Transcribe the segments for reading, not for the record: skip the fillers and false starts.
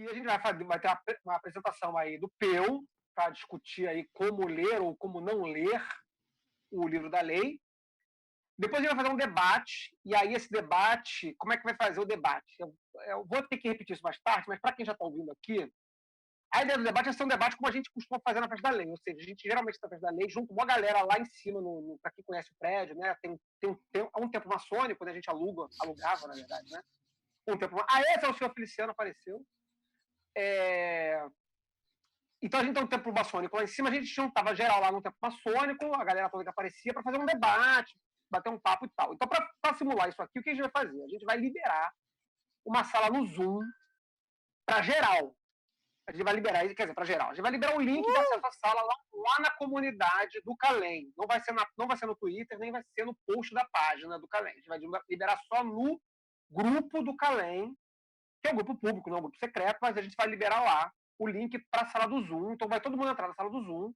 aqui a gente vai ter uma apresentação aí do Peu, para discutir aí como ler ou como não ler o livro da lei. Depois a gente vai fazer um debate, e aí esse debate, como é que vai fazer o debate? Eu vou ter que repetir isso mais tarde, mas para quem já está ouvindo aqui, a ideia do debate é ser um debate como a gente costuma fazer na festa da lei, ou seja, a gente geralmente na festa da lei junto com uma galera lá em cima, para quem conhece o prédio, né? Há um tempo maçônico, quando a gente alugava, na verdade, né? Esse é o senhor Feliciano, apareceu. Então a gente tem um templo maçônico lá em cima, a gente juntava geral lá no templo maçônico, a galera toda que aparecia, para fazer um debate, bater um papo e tal. Então, para simular isso aqui, o que a gente vai fazer? A gente vai liberar uma sala no Zoom para geral. A gente vai liberar, quer dizer, para geral. A gente vai liberar um link dessa sala lá na comunidade do Calem. Não vai ser no Twitter, nem vai ser no post da página do Calem. A gente vai liberar só no grupo do Calem, que é um grupo público, não é um grupo secreto, mas a gente vai liberar lá o link para a sala do Zoom. Então vai todo mundo entrar na sala do Zoom.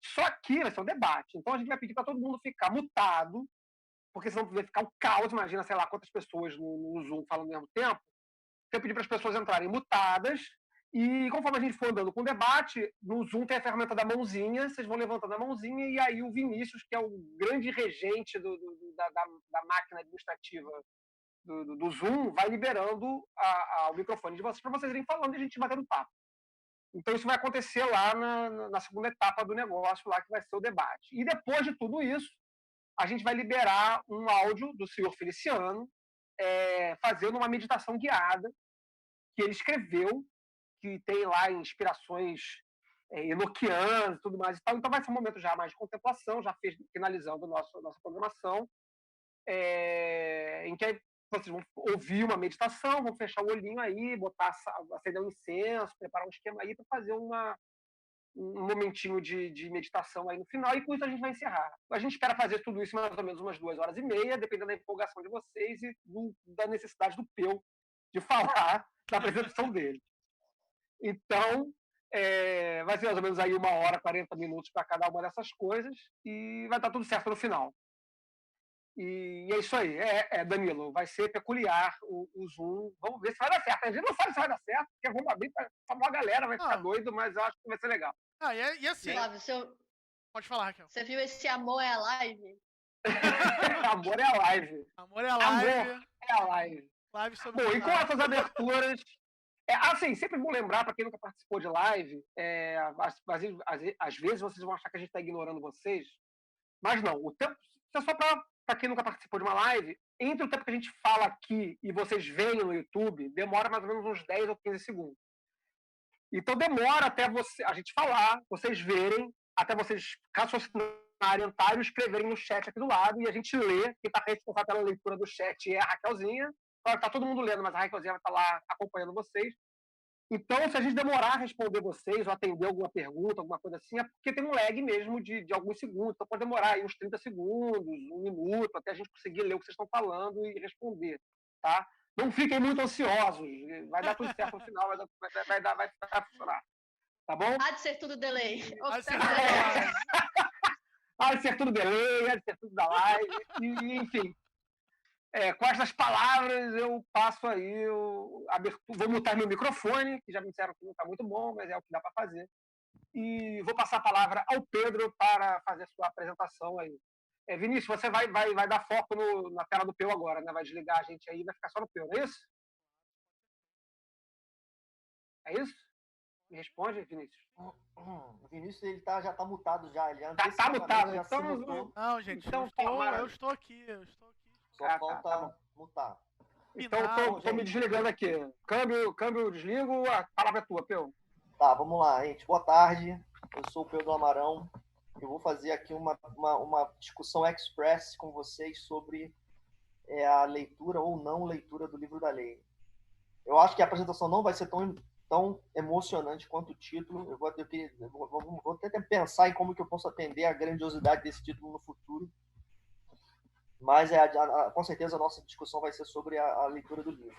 Só que vai ser um debate. Então a gente vai pedir para todo mundo ficar mutado, porque senão vai ficar um caos. Imagina, sei lá, quantas pessoas no Zoom falam ao mesmo tempo. Então eu pedi para as pessoas entrarem mutadas. E conforme a gente for andando com o debate, no Zoom tem a ferramenta da mãozinha, vocês vão levantando a mãozinha, e aí o Vinícius, que é o grande regente da máquina administrativa do Zoom, vai liberando o microfone de vocês para vocês irem falando e a gente batendo papo. Então isso vai acontecer lá na segunda etapa do negócio, lá que vai ser o debate. E depois de tudo isso, a gente vai liberar um áudio do senhor Feliciano, fazendo uma meditação guiada que ele escreveu, que tem lá inspirações enoquianas e tudo mais e tal. Então vai ser um momento já mais de contemplação, já finalizando nossa programação, em que vocês vão ouvir uma meditação, vão fechar o olhinho aí, acender um incenso, preparar um esquema aí para fazer um momentinho de meditação aí no final, e com isso a gente vai encerrar. A gente espera fazer tudo isso mais ou menos umas 2h30, dependendo da empolgação de vocês e da necessidade do Peu de falar da apresentação dele. Então, vai ser mais ou menos aí 1h, 40 minutos para cada uma dessas coisas, e vai dar tudo certo no final. E é isso aí. Danilo, vai ser peculiar o Zoom. Vamos ver se vai dar certo. A gente não sabe se vai dar certo, porque vamos abrir para uma galera, vai ficar doido, mas eu acho que vai ser legal. E assim... Flávio, pode falar, Raquel. Você viu esse Amor é a Live? Amor é a live. Amor é a live. Amor é a live. Live sobre Bom, e com essas aberturas... assim, sempre bom lembrar, para quem nunca participou de live, às vezes vocês vão achar que a gente está ignorando vocês, mas não. O tempo, é só para quem nunca participou de uma live, entre o tempo que a gente fala aqui e vocês veem no YouTube, demora mais ou menos uns 10 ou 15 segundos. Então demora até a gente falar, vocês verem, até vocês raciocinarem, e escreverem no chat aqui do lado, e a gente lê. Quem está responsável pela leitura do chat é a Raquelzinha. Está todo mundo lendo, mas a Raquelzinha vai estar lá acompanhando vocês. Então, se a gente demorar a responder vocês ou atender alguma pergunta, alguma coisa assim, é porque tem um lag mesmo de alguns segundos. Então, pode demorar aí uns 30 segundos, 1 minuto, até a gente conseguir ler o que vocês estão falando e responder, tá? Não fiquem muito ansiosos. Vai dar tudo certo no final, vai funcionar. Tá bom? Há de ser tudo delay. Há de ser tudo delay, há de ser tudo da live, enfim. Com essas palavras, eu passo aí vou mutar meu microfone, que já me disseram que não está muito bom, mas é o que dá para fazer. E vou passar a palavra ao Pedro para fazer a sua apresentação aí. Vinícius, você vai dar foco na tela do Peu agora, né? Vai desligar a gente aí e vai ficar só no Peu, não é isso? É isso? Me responde, Vinícius. O Vinícius ele já está mutado já. Ele tá mutado, já então... Não, gente, eu estou aqui. Só falta mutar. Então, estou me desligando aqui. Câmbio, desligo. A palavra é tua, Peu. Tá, vamos lá, gente. Boa tarde. Eu sou o Peu do Amarão. Eu vou fazer aqui uma discussão express com vocês sobre a leitura ou não leitura do livro da lei. Eu acho que a apresentação não vai ser tão emocionante quanto o título. Vou tentar pensar em como que eu posso atender a grandiosidade desse título no futuro. Mas com certeza a nossa discussão vai ser sobre a leitura do livro.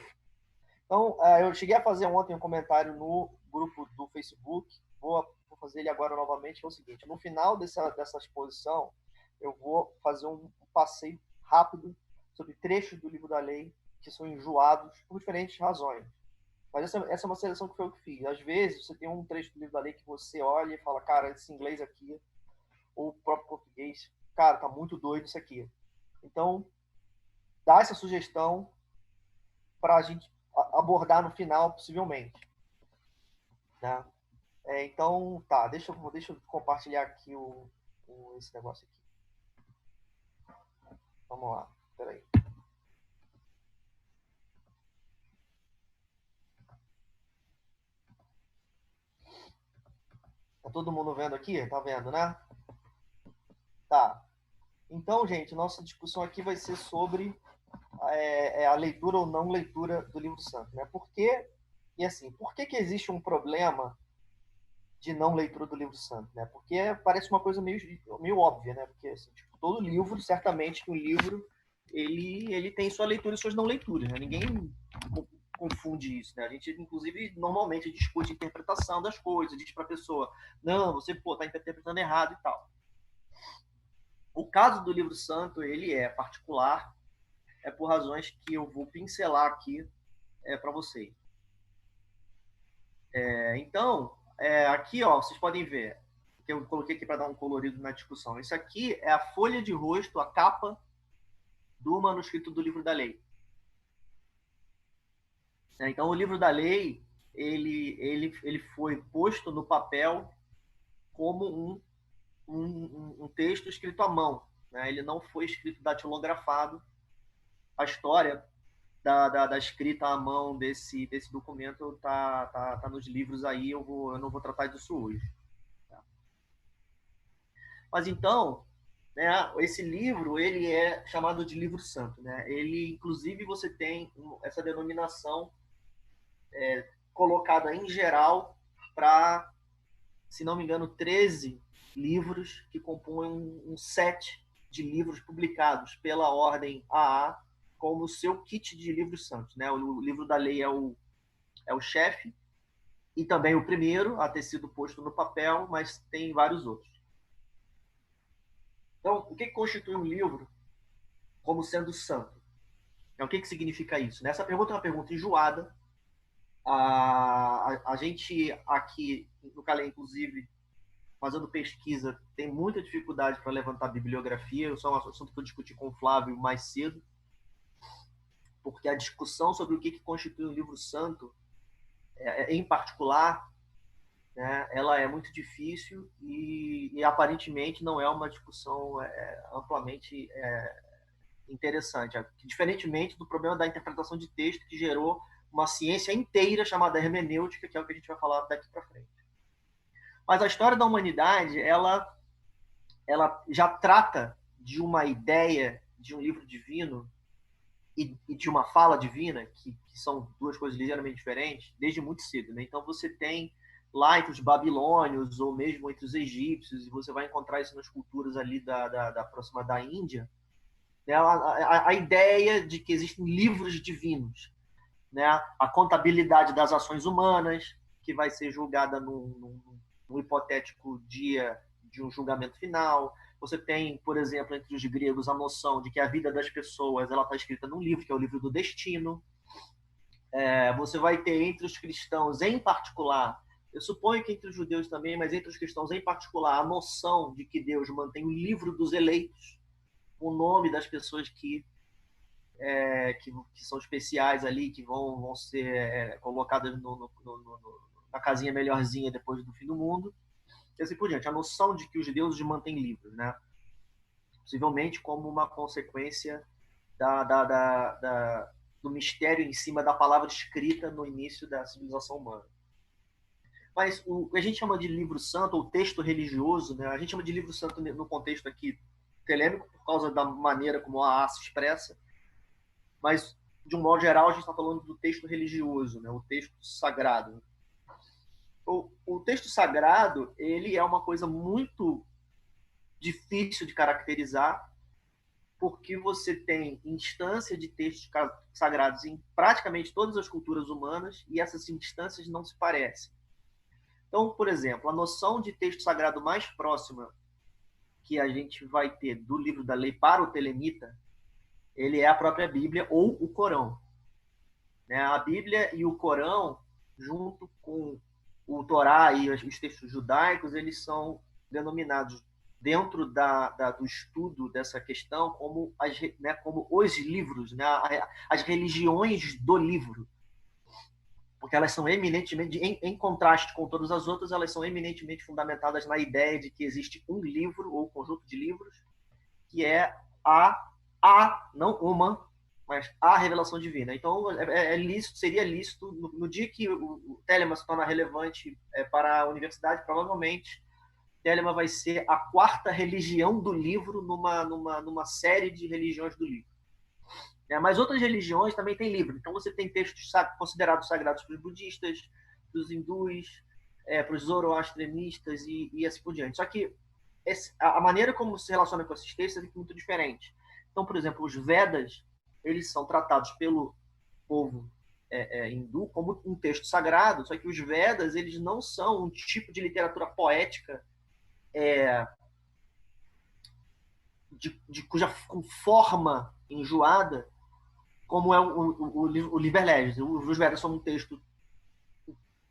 Então, eu cheguei a fazer ontem um comentário no grupo do Facebook, vou fazer ele agora novamente, que é o seguinte: no final dessa exposição, eu vou fazer um passeio rápido sobre trechos do livro da lei que são enjoados por diferentes razões. Mas essa é uma seleção que foi eu que fiz. Às vezes, você tem um trecho do livro da lei que você olha e fala, cara, esse inglês aqui, ou o próprio português, cara, tá muito doido isso aqui. Então, dá essa sugestão para a gente abordar no final, possivelmente. Né? Então, tá, deixa eu compartilhar aqui esse negócio aqui. Vamos lá, peraí. Tá todo mundo vendo aqui? Tá vendo, né? Tá. Então, gente, nossa discussão aqui vai ser sobre a leitura ou não leitura do livro santo, né? Por que existe um problema de não leitura do livro santo, né? Porque parece uma coisa meio óbvia, né? Porque assim, tipo, todo livro, certamente que um livro ele tem sua leitura e suas não leituras, né? Ninguém confunde isso, né? A gente, inclusive, normalmente discute a interpretação das coisas, diz para a pessoa, não, você está interpretando errado e tal. O caso do livro santo, ele é particular, por razões que eu vou pincelar aqui para vocês. Então, aqui, ó, vocês podem ver, que eu coloquei aqui para dar um colorido na discussão. Isso aqui é a folha de rosto, a capa do manuscrito do livro da lei. Então, o livro da lei, ele foi posto no papel como um texto escrito à mão, né? Ele não foi escrito datilografado. A história da escrita à mão desse documento tá nos livros aí, eu não vou tratar disso hoje. Tá? Mas então, né, esse livro, ele é chamado de livro santo, né? Ele, inclusive, você tem essa denominação colocada em geral para, se não me engano, 13 livros que compõem um set de livros publicados pela ordem AA como o seu kit de livros santos, né? O livro da lei é o chefe e também o primeiro a ter sido posto no papel, mas tem vários outros. Então, o que constitui um livro como sendo santo? Então, o que significa isso? Essa pergunta é uma pergunta enjoada. A gente aqui no Calé, inclusive, fazendo pesquisa, tem muita dificuldade para levantar bibliografia. Isso é um assunto que eu discuti com o Flávio mais cedo, porque a discussão sobre o que constitui um livro santo, em particular, né, ela é muito difícil e aparentemente não é uma discussão amplamente interessante, diferentemente do problema da interpretação de texto, que gerou uma ciência inteira chamada hermenêutica, que é o que a gente vai falar daqui para frente. Mas a história da humanidade, ela já trata de uma ideia de um livro divino e de uma fala divina, que são duas coisas ligeiramente diferentes, desde muito cedo, né? Então você tem lá entre os babilônios ou mesmo entre os egípcios, e você vai encontrar isso nas culturas ali da próxima da Índia, né? A ideia de que existem livros divinos, né? A contabilidade das ações humanas, que vai ser julgada num hipotético dia de um julgamento final. Você tem, por exemplo, entre os gregos, a noção de que a vida das pessoas ela está escrita num livro, que é o livro do destino. Você vai ter entre os cristãos, em particular, eu suponho que entre os judeus também, mas entre os cristãos em particular, a noção de que Deus mantém o livro dos eleitos, o nome das pessoas que são especiais ali, que vão ser colocadas na casinha melhorzinha depois do fim do mundo. E assim por diante. A noção de que os deuses mantêm livros, né? Possivelmente como uma consequência do mistério em cima da palavra escrita no início da civilização humana. Mas o que a gente chama de livro santo, ou texto religioso, né? A gente chama de livro santo no contexto aqui telêmico, por causa da maneira como a AA se expressa, mas, de um modo geral, a gente está falando do texto religioso, né? O texto sagrado. O texto sagrado, ele é uma coisa muito difícil de caracterizar, porque você tem instância de textos sagrados em praticamente todas as culturas humanas e essas instâncias não se parecem. Então, por exemplo, a noção de texto sagrado mais próxima que a gente vai ter do livro da lei para o telemita, ele é a própria Bíblia ou o Corão. né? A Bíblia e o Corão, junto com o Torá e os textos judaicos, eles são denominados dentro do estudo dessa questão como, né, como os livros, né, as religiões do livro, porque elas são eminentemente, em contraste com todas as outras, elas são eminentemente fundamentadas na ideia de que existe um livro ou conjunto de livros que é não uma, mas a revelação divina. Então, seria lícito, no dia que o Telema se torna relevante para a universidade, provavelmente Telema vai ser a quarta religião do livro numa série de religiões do livro. Mas outras religiões também têm livro. Então você tem textos considerados sagrados para os budistas, para os hindus, para os zoroastrianistas e assim por diante. Só que a maneira como se relaciona com esses textos é muito diferente. Então, por exemplo, os Vedas, eles são tratados pelo povo hindu como um texto sagrado, só que os Vedas, eles não são um tipo de literatura poética cuja forma enjoada, como é o Liber Legis. Os Vedas são um texto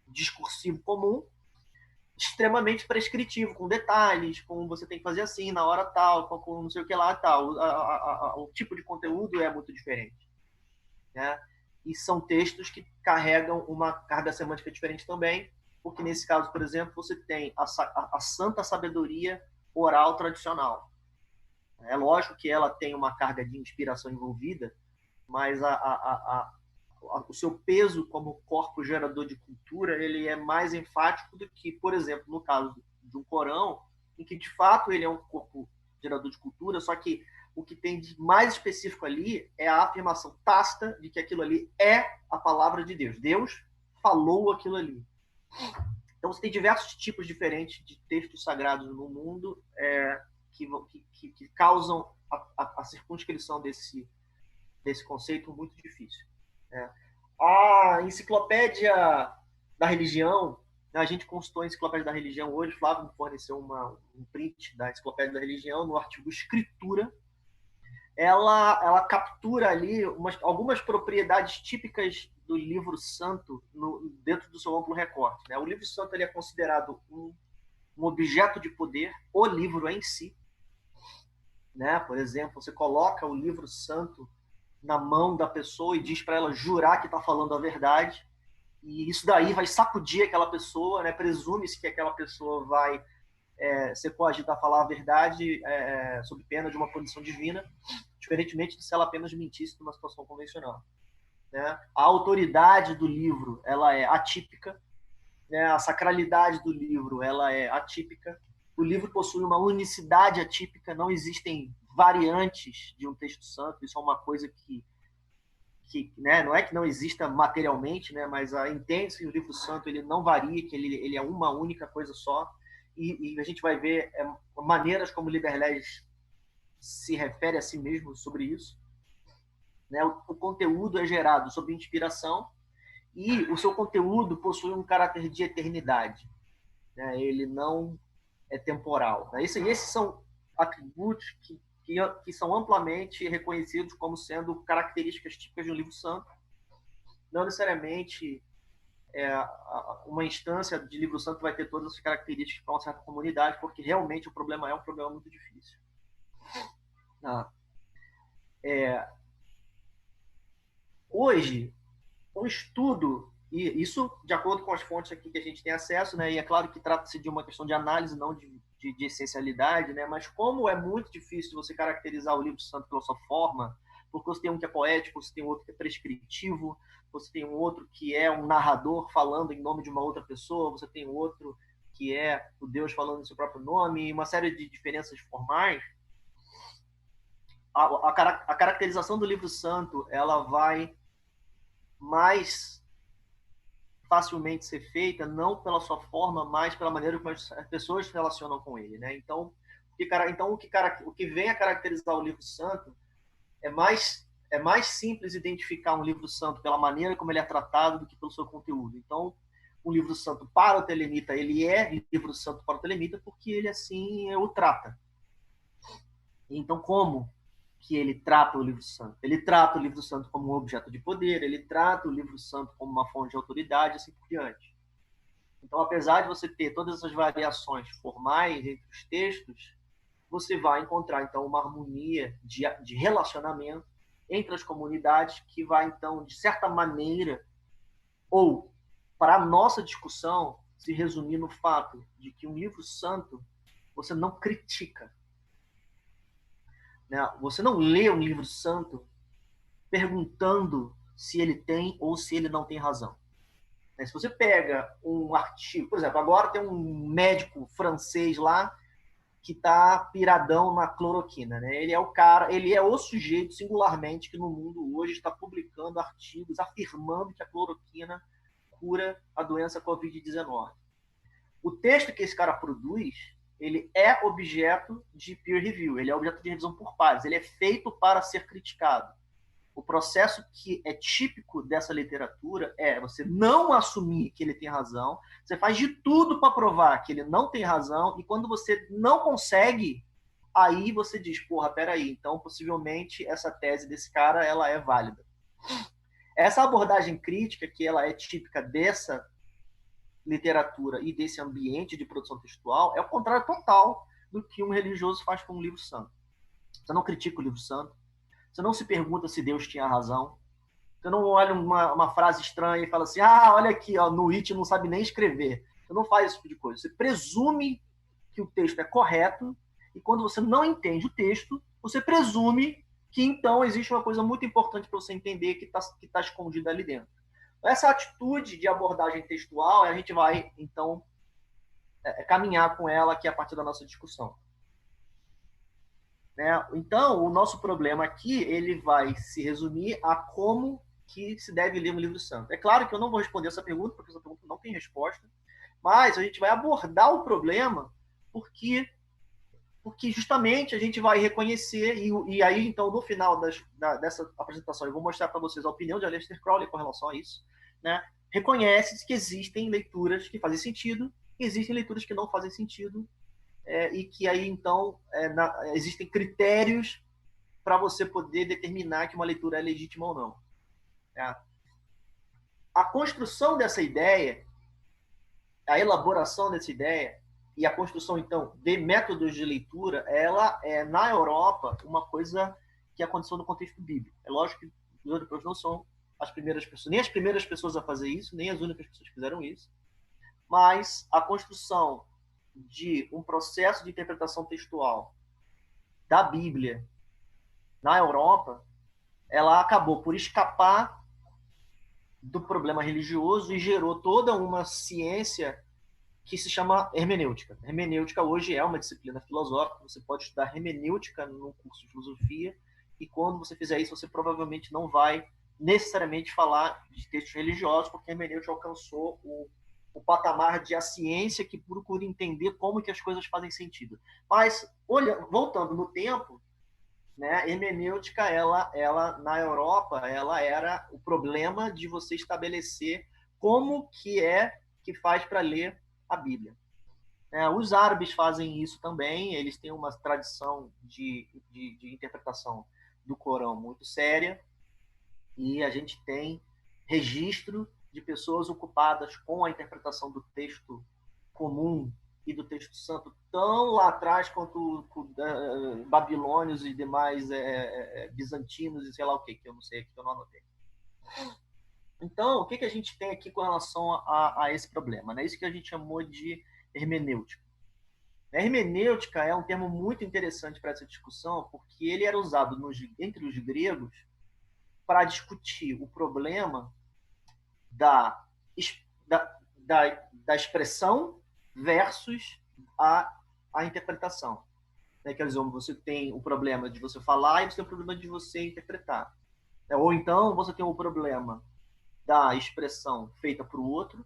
discursivo comum, extremamente prescritivo, com detalhes, com você tem que fazer assim, na hora tal, com não sei o que lá tal. O tipo de conteúdo é muito diferente, né? E são textos que carregam uma carga semântica diferente também, porque nesse caso, por exemplo, você tem a santa sabedoria oral tradicional. É lógico que ela tem uma carga de inspiração envolvida, mas o seu peso como corpo gerador de cultura, ele é mais enfático do que, por exemplo, no caso de um Corão, em que de fato ele é um corpo gerador de cultura, só que o que tem de mais específico ali é a afirmação tácita de que aquilo ali é a palavra de Deus. Deus falou aquilo ali. Então você tem diversos tipos diferentes de textos sagrados no mundo que causam a circunscrição desse conceito muito difícil. A enciclopédia da religião, a gente consultou a enciclopédia da religião hoje, Flávio me forneceu um print da enciclopédia da religião no artigo Escritura. Ela captura ali algumas propriedades típicas do livro santo dentro do seu amplo recorte. O livro santo ele é considerado um objeto de poder, o livro em si. Por exemplo, você coloca o livro santo na mão da pessoa e diz para ela jurar que está falando a verdade, e isso daí vai sacudir aquela pessoa, presume-se que aquela pessoa vai ser coagida a falar a verdade sob pena de uma punição divina, diferentemente de se ela apenas mentisse numa situação convencional. A autoridade do livro ela é atípica, a sacralidade do livro ela é atípica, o livro possui uma unicidade atípica, não existem variantes de um texto santo, isso é uma coisa que não é que não exista materialmente, mas entende-se que o livro santo ele não varia, que ele é uma única coisa só, e a gente vai ver maneiras como Liber Legis se refere a si mesmo sobre isso. O conteúdo é gerado sob inspiração e o seu conteúdo possui um caráter de eternidade. Ele não é temporal. Esses são atributos que são amplamente reconhecidos como sendo características típicas de um livro santo. Não necessariamente uma instância de livro santo vai ter todas as características para uma certa comunidade, porque realmente o problema é um problema muito difícil. Hoje, um estudo, e isso de acordo com as fontes aqui que a gente tem acesso, e é claro que trata-se de uma questão de análise, não de essencialidade, mas como é muito difícil você caracterizar o livro santo pela sua forma, porque você tem um que é poético, você tem outro que é prescritivo, você tem um outro que é um narrador falando em nome de uma outra pessoa, você tem outro que é o Deus falando em seu próprio nome, e uma série de diferenças formais. A caracterização do livro santo ela vai mais facilmente ser feita não pela sua forma, mas pela maneira como as pessoas se relacionam com ele, Então, o que vem a caracterizar o livro santo é mais simples identificar um livro santo pela maneira como ele é tratado do que pelo seu conteúdo. Então, um livro santo para o telemita, ele é livro santo para o telemita porque ele assim o trata. Então, como que ele trata o livro santo. Ele trata o livro santo como um objeto de poder, ele trata o livro santo como uma fonte de autoridade, assim por diante. Então, apesar de você ter todas essas variações formais entre os textos, você vai encontrar, então, uma harmonia de relacionamento entre as comunidades que vai, então, de certa maneira, ou para a nossa discussão, se resumir no fato de que um livro santo você não critica. Né? Você não lê um livro santo perguntando se ele tem ou se ele não tem razão. Se você pega um artigo, por exemplo, agora tem um médico francês lá que está piradão na cloroquina, né? Ele é o cara, ele é o sujeito singularmente que no mundo hoje está publicando artigos afirmando que a cloroquina cura a doença Covid-19. O texto que esse cara produz, ele é objeto de peer review, ele é objeto de revisão por pares, ele é feito para ser criticado. O processo que é típico dessa literatura é você não assumir que ele tem razão, você faz de tudo para provar que ele não tem razão, e quando você não consegue, aí você diz, porra, peraí, então possivelmente essa tese desse cara ela é válida. Essa abordagem crítica, que ela é típica dessa literatura e desse ambiente de produção textual, é o contrário total do que um religioso faz com um livro santo. Você não critica o livro santo, você não se pergunta se Deus tinha razão. Você não olha uma frase estranha e fala assim, olha aqui, ó, no It não sabe nem escrever. Você não faz esse tipo de coisa. Você presume que o texto é correto, e quando você não entende o texto, você presume que então existe uma coisa muito importante para você entender que tá escondida ali dentro. Essa atitude de abordagem textual, a gente vai, então, caminhar com ela aqui a partir da nossa discussão. Então, o nosso problema aqui, ele vai se resumir a como que se deve ler um livro santo. É claro que eu não vou responder essa pergunta, porque essa pergunta não tem resposta, mas a gente vai abordar o problema porque justamente a gente vai reconhecer, e aí, então, no final dessa apresentação, eu vou mostrar para vocês a opinião de Aleister Crowley com relação a isso, né? Reconhece que existem leituras que fazem sentido, e existem leituras que não fazem sentido, e que aí, então, existem critérios para você poder determinar que uma leitura é legítima ou não. A construção dessa ideia, a elaboração dessa ideia e a construção, então, de métodos de leitura, ela é, na Europa, uma coisa que aconteceu no contexto bíblico. É lógico que os europeus não são as primeiras pessoas, nem as primeiras pessoas a fazer isso, nem as únicas pessoas que fizeram isso, mas a construção de um processo de interpretação textual da Bíblia na Europa, ela acabou por escapar do problema religioso e gerou toda uma ciência que se chama hermenêutica. Hermenêutica hoje é uma disciplina filosófica, você pode estudar hermenêutica no curso de filosofia, e quando você fizer isso, você provavelmente não vai necessariamente falar de textos religiosos, porque a hermenêutica alcançou o patamar de a ciência que procura entender como que as coisas fazem sentido. Mas, voltando no tempo, né, a hermenêutica, ela na Europa, ela era o problema de você estabelecer como que faz para ler a Bíblia. Os árabes fazem isso também, eles têm uma tradição de interpretação do Corão muito séria, e a gente tem registro de pessoas ocupadas com a interpretação do texto comum e do texto santo tão lá atrás quanto babilônios e demais bizantinos e sei lá o que eu não sei aqui, que eu não anotei. Então, o que a gente tem aqui com relação a esse problema? Né? Isso que a gente chamou de hermenêutica. A hermenêutica é um termo muito interessante para essa discussão, porque ele era usado entre os gregos para discutir o problema da expressão versus a interpretação. Quer dizer, você tem o problema de você falar e você tem o problema de você interpretar. Ou então você tem o problema da expressão feita para o outro,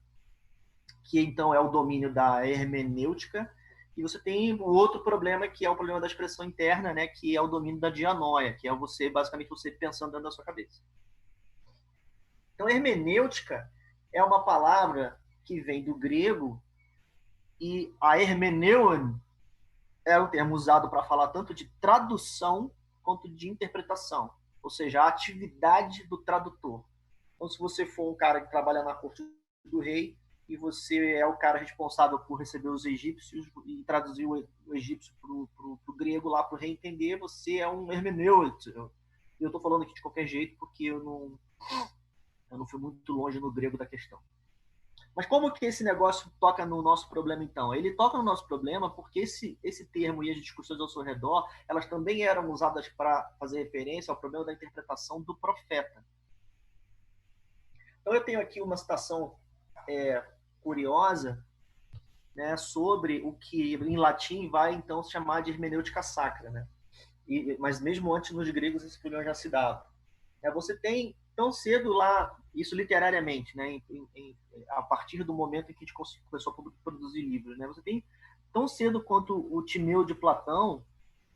que então é o domínio da hermenêutica, e você tem o outro problema, que é o problema da expressão interna, né, que é o domínio da dianoia, que é basicamente você pensando dentro da sua cabeça. Então, hermenêutica é uma palavra que vem do grego, e a hermeneuon é um termo usado para falar tanto de tradução quanto de interpretação, ou seja, a atividade do tradutor. Então, se você for um cara que trabalha na corte do rei e você é o cara responsável por receber os egípcios e traduzir o egípcio para o grego lá para o rei entender, você é um hermeneuta. Eu estou falando aqui de qualquer jeito porque eu não fui muito longe no grego da questão. Mas como que esse negócio toca no nosso problema, então? Ele toca no nosso problema porque esse termo e as discussões ao seu redor, elas também eram usadas para fazer referência ao problema da interpretação do profeta. Então eu tenho aqui uma citação curiosa, né, sobre o que em latim vai então se chamar de hermenêutica sacra, né? Mas mesmo antes nos gregos esse problema já se dava. Você tem tão cedo lá, isso literariamente, né, a partir do momento em que a gente começou a produzir livros, né, você tem tão cedo quanto o Timeu de Platão,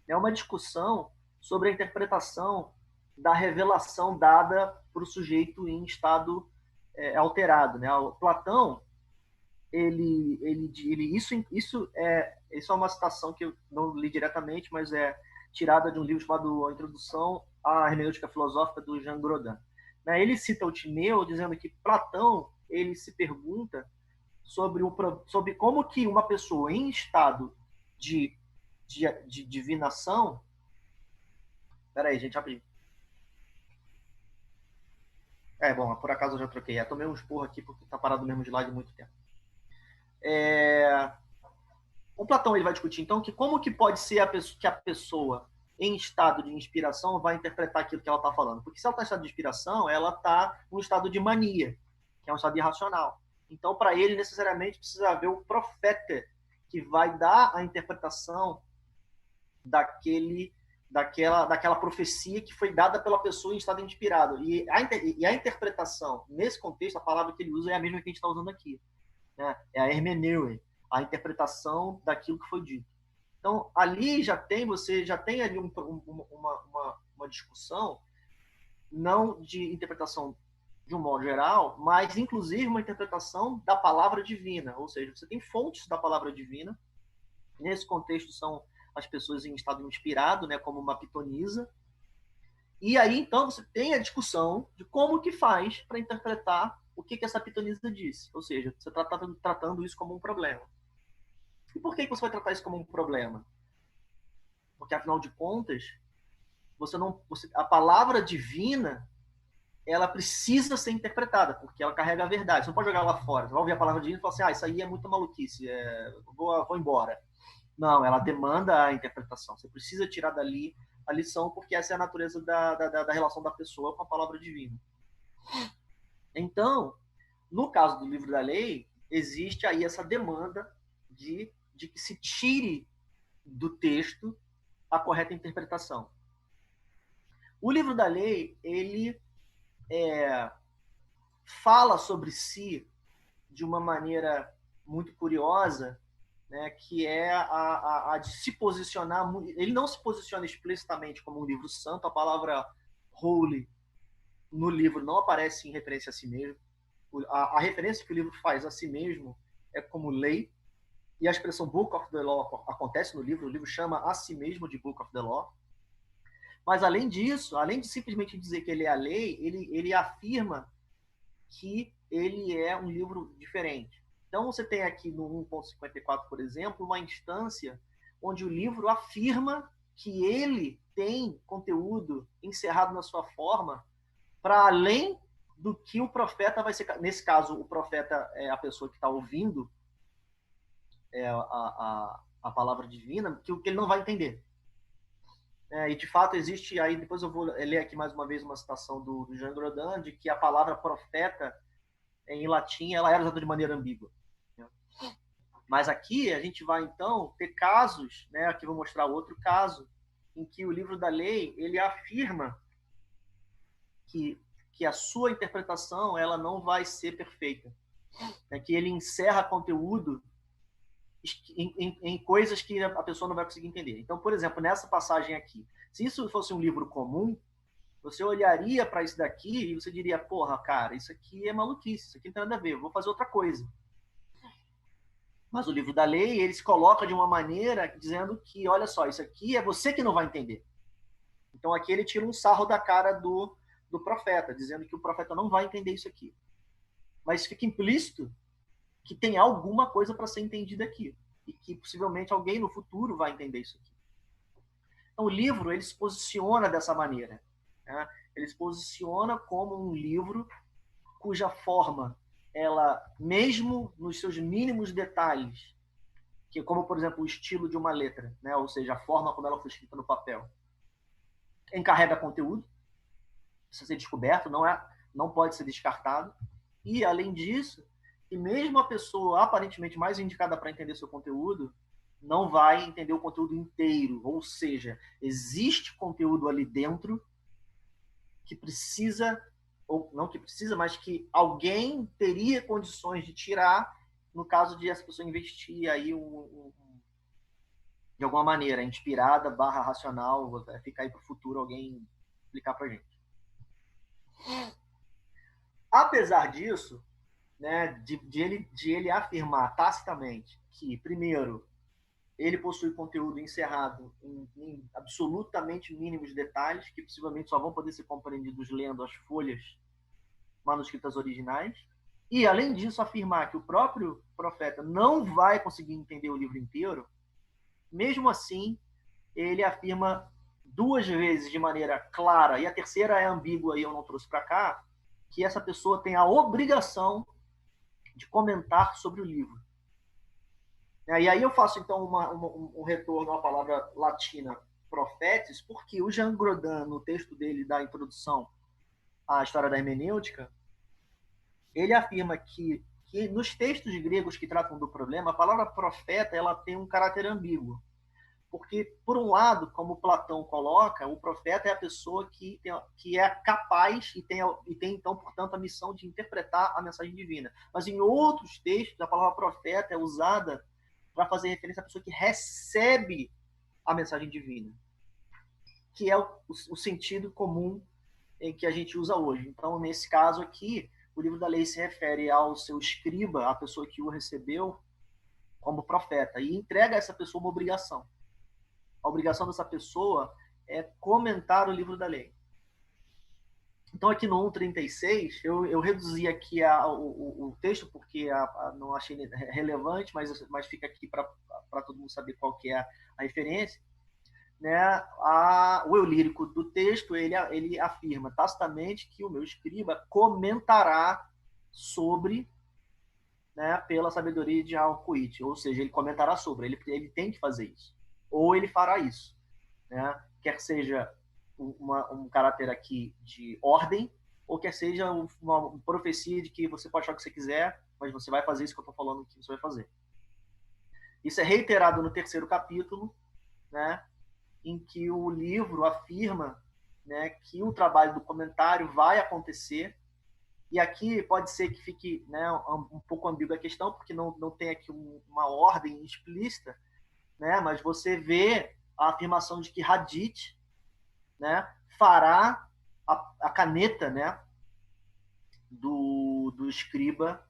uma discussão sobre a interpretação da revelação dada para o sujeito em estado alterado, né? O Platão, isso é uma citação que eu não li diretamente, mas é tirada de um livro chamado A Introdução à Hermenêutica Filosófica, do Jean Grodin. Ele cita o Timeu dizendo que Platão ele se pergunta sobre como que uma pessoa em estado de divinação... Peraí, gente, rapidinho. Bom, por acaso eu já troquei. Tomei um esporro aqui porque está parado no mesmo slide há muito tempo. O Platão ele vai discutir, então, que como que pode ser que a pessoa em estado de inspiração vai interpretar aquilo que ela está falando. Porque se ela está em estado de inspiração, ela está em um estado de mania, que é um estado irracional. Então, para ele, necessariamente, precisa haver o profeta que vai dar a interpretação daquela profecia que foi dada pela pessoa em estado inspirado. E a interpretação, nesse contexto, a palavra que ele usa é a mesma que a gente está usando aqui, né? É a hermenêutica, a interpretação daquilo que foi dito. Então, ali você já tem ali uma discussão, não de interpretação de um modo geral, mas, inclusive, uma interpretação da palavra divina. Ou seja, você tem fontes da palavra divina. Nesse contexto, são as pessoas em estado inspirado, né, como uma pitonisa. E aí, então, você tem a discussão de como que faz para interpretar o que essa pitonisa disse. Ou seja, você está tratando isso como um problema. E por que você vai tratar isso como um problema? Porque, afinal de contas, a palavra divina ela precisa ser interpretada, porque ela carrega a verdade. Você não pode jogar lá fora. Você vai ouvir a palavra divina e falar assim, isso aí é muita maluquice, vou embora. Não, ela demanda a interpretação. Você precisa tirar dali a lição, porque essa é a natureza da relação da pessoa com a palavra divina. Então, no caso do livro da lei, existe aí essa demanda de que se tire do texto a correta interpretação. O livro da lei, ele fala sobre si de uma maneira muito curiosa, né, que é a de se posicionar. Ele não se posiciona explicitamente como um livro santo. A palavra holy no livro não aparece em referência a si mesmo. A referência que o livro faz a si mesmo é como lei. E a expressão Book of the Law acontece no livro. O livro chama a si mesmo de Book of the Law. Mas, além disso, além de simplesmente dizer que ele é a lei, ele afirma que ele é um livro diferente. Então, você tem aqui no 1.54, por exemplo, uma instância onde o livro afirma que ele tem conteúdo encerrado na sua forma para além do que o profeta vai ser. Nesse caso, o profeta é a pessoa que está ouvindo a palavra divina, que ele não vai entender. E, de fato, existe aí, depois eu vou ler aqui mais uma vez uma citação do Jean Grodin, de que a palavra profeta, em latim, ela era usada de maneira ambígua. Mas aqui a gente vai, então, ter casos, né, aqui vou mostrar outro caso, em que o livro da lei, ele afirma que a sua interpretação ela não vai ser perfeita. Que ele encerra conteúdo em coisas que a pessoa não vai conseguir entender. Então, por exemplo, nessa passagem aqui, se isso fosse um livro comum, você olharia para isso daqui e você diria, porra, cara, isso aqui é maluquice, isso aqui não tem nada a ver, eu vou fazer outra coisa. Mas o livro da lei, ele se coloca de uma maneira dizendo que, olha só, isso aqui é você que não vai entender. Então aqui ele tira um sarro da cara do profeta, dizendo que o profeta não vai entender isso aqui. Mas fica implícito que tem alguma coisa para ser entendida aqui. E que possivelmente alguém no futuro vai entender isso aqui. Então o livro ele se posiciona dessa maneira. Né? Ele se posiciona como um livro cuja forma, ela, mesmo nos seus mínimos detalhes, que como, por exemplo, o estilo de uma letra, né? Ou seja, a forma como ela foi escrita no papel, encarrega conteúdo, precisa ser descoberto, não pode ser descartado. E, além disso, e mesmo a pessoa aparentemente mais indicada para entender seu conteúdo, não vai entender o conteúdo inteiro. Ou seja, existe conteúdo ali dentro que precisa, ou não que precisa, mas que alguém teria condições de tirar no caso de essa pessoa investir aí de alguma maneira, inspirada, racional, fica aí para o futuro alguém explicar para a gente. Apesar disso, né, de ele afirmar tacitamente que, primeiro, ele possui conteúdo encerrado em absolutamente mínimos detalhes, que possivelmente só vão poder ser compreendidos lendo as folhas manuscritas originais, e, além disso, afirmar que o próprio profeta não vai conseguir entender o livro inteiro, mesmo assim, ele afirma 2 vezes de maneira clara, e a terceira é ambígua e eu não trouxe para cá, que essa pessoa tem a obrigação de comentar sobre o livro. E aí eu faço, então, um retorno à palavra latina profetes, porque o Jean Grodin, no texto dele da introdução à história da hermenêutica, ele afirma que nos textos gregos que tratam do problema, a palavra profeta ela tem um caráter ambíguo. Porque, por um lado, como Platão coloca, o profeta é a pessoa que é capaz e tem, então, portanto, a missão de interpretar a mensagem divina. Mas, em outros textos, a palavra profeta é usada para fazer referência à pessoa que recebe a mensagem divina, que é o sentido comum em que a gente usa hoje. Então, nesse caso aqui, o livro da lei se refere ao seu escriba, a pessoa que o recebeu, como profeta, e entrega a essa pessoa uma obrigação. A obrigação dessa pessoa é comentar o livro da lei. Então, aqui no 1:36, eu reduzi aqui o texto, porque não achei relevante, mas fica aqui para todo mundo saber qual que é a referência. Né? O eu lírico do texto, ele afirma tacitamente que o meu escriba comentará sobre, né, pela sabedoria de Al-Quit, ou seja, ele comentará sobre, ele tem que fazer isso, ou ele fará isso, né? Quer seja um caráter aqui de ordem, ou quer seja uma profecia de que você pode achar o que você quiser, mas você vai fazer isso que eu estou falando que você vai fazer. Isso é reiterado no 3º capítulo, né, em que o livro afirma, né, que o trabalho do comentário vai acontecer. E aqui pode ser que fique, né, um pouco ambígua a questão, porque não tem aqui uma ordem explícita, né, mas você vê a afirmação de que Hadith, né, fará a caneta, né, do escriba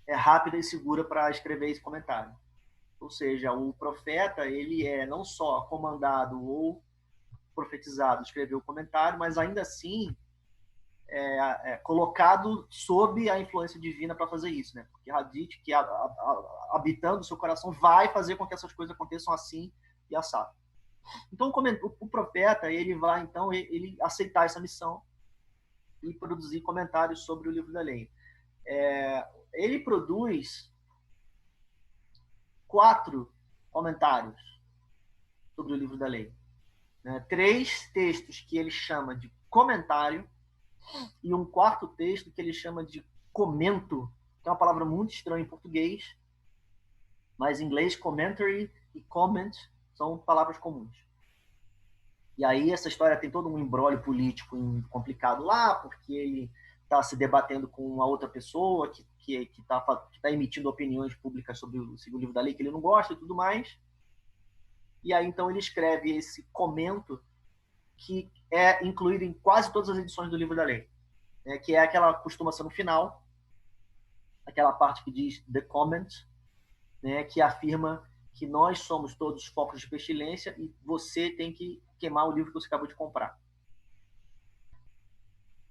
rápida e segura para escrever esse comentário. Ou seja, o profeta ele é não só comandado ou profetizado escrever o comentário, mas ainda assim colocado sob a influência divina para fazer isso, né? Porque Hadith, que habitando o seu coração, vai fazer com que essas coisas aconteçam assim e assado. Então, o profeta ele vai então ele aceitar essa missão e produzir comentários sobre o livro da lei. Ele produz 4 comentários sobre o livro da lei, né? 3 textos que ele chama de comentário e um 4º texto que ele chama de comento, que é uma palavra muito estranha em português, mas em inglês commentary e comment são palavras comuns. E aí essa história tem todo um imbróglio político complicado lá, porque ele está se debatendo com uma outra pessoa que está emitindo opiniões públicas sobre o livro da lei que ele não gosta e tudo mais. E aí então ele escreve esse comento que é incluído em quase todas as edições do livro da lei, né? Que é aquela costuma ser no final, aquela parte que diz the comment, né? Que afirma que nós somos todos focos de pestilência e você tem que queimar o livro que você acabou de comprar.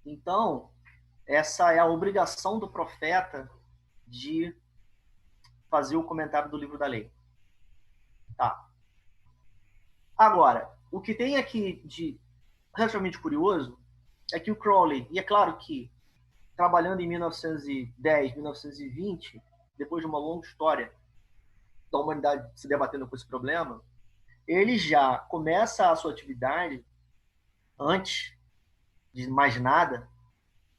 Então, essa é a obrigação do profeta de fazer o comentário do livro da lei. Tá. Agora, o que tem aqui de relativamente curioso é que o Crowley, e é claro que trabalhando em 1910, 1920, depois de uma longa história da humanidade se debatendo com esse problema, ele já começa a sua atividade antes de mais nada,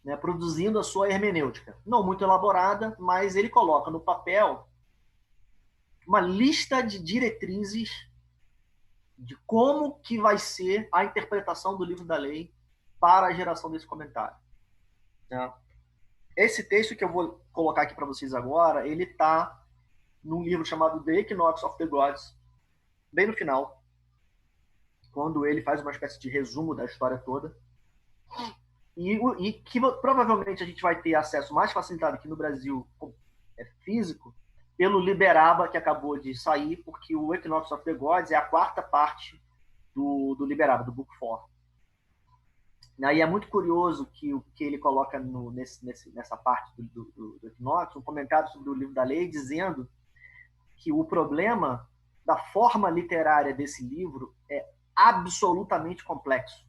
né, produzindo a sua hermenêutica. Não muito elaborada, mas ele coloca no papel uma lista de diretrizes de como que vai ser a interpretação do livro da lei para a geração desse comentário. Né? Esse texto que eu vou colocar aqui para vocês agora, ele está num livro chamado The Equinox of the Gods, bem no final, quando ele faz uma espécie de resumo da história toda, e que provavelmente a gente vai ter acesso mais facilitado aqui no Brasil, físico, pelo Liberaba, que acabou de sair, porque o Equinox of the Gods é a quarta parte do Liberaba, do Book 4. E é muito curioso que o que ele coloca nessa parte do Equinox, um comentário sobre o livro da lei, dizendo que o problema da forma literária desse livro é absolutamente complexo.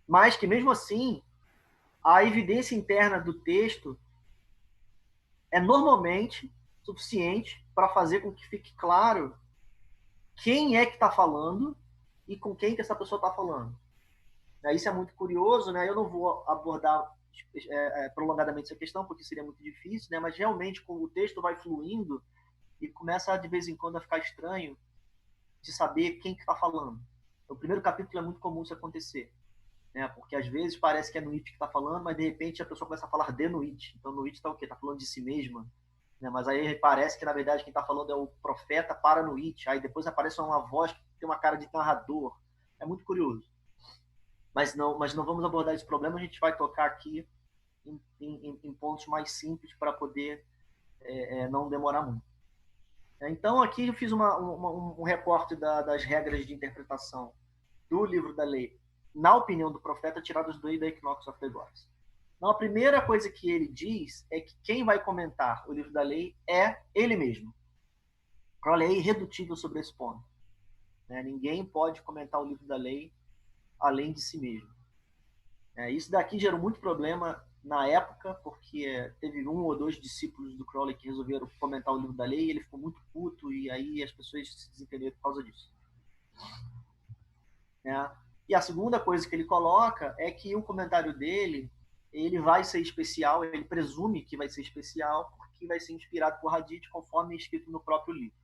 Mas que, mesmo assim, a evidência interna do texto é normalmente suficiente para fazer com que fique claro quem é que está falando e com quem que essa pessoa está falando. Isso é muito curioso, né? Eu não vou abordar prolongadamente essa questão, porque seria muito difícil, né? Mas realmente, como o texto vai fluindo, e começa de vez em quando a ficar estranho de saber quem que está falando. O primeiro capítulo é muito comum isso acontecer, né? Porque às vezes parece que é Nuit que está falando, mas de repente a pessoa começa a falar de Nuit. Então Nuit está o quê? Está falando de si mesma, né? Mas aí parece que na verdade quem está falando é o profeta para Nuit. Aí depois aparece uma voz que tem uma cara de narrador. É muito curioso. Mas não vamos abordar esse problema. A gente vai tocar aqui em pontos mais simples para poder não demorar muito. Então, aqui eu fiz um recorte das regras de interpretação do livro da lei, na opinião do profeta, tiradas do The Equinox of the Gods. Então, a primeira coisa que ele diz é que quem vai comentar o livro da lei é ele mesmo. Crowley é irredutível sobre esse ponto. Ninguém pode comentar o livro da lei além de si mesmo. Isso daqui gerou muito problema na época, porque teve um ou dois discípulos do Crowley que resolveram comentar o livro da lei, e ele ficou muito puto, e aí as pessoas se desentenderam por causa disso. E a segunda coisa que ele coloca é que o comentário dele, ele vai ser especial, ele presume que vai ser especial, porque vai ser inspirado por Hadith, conforme escrito no próprio livro.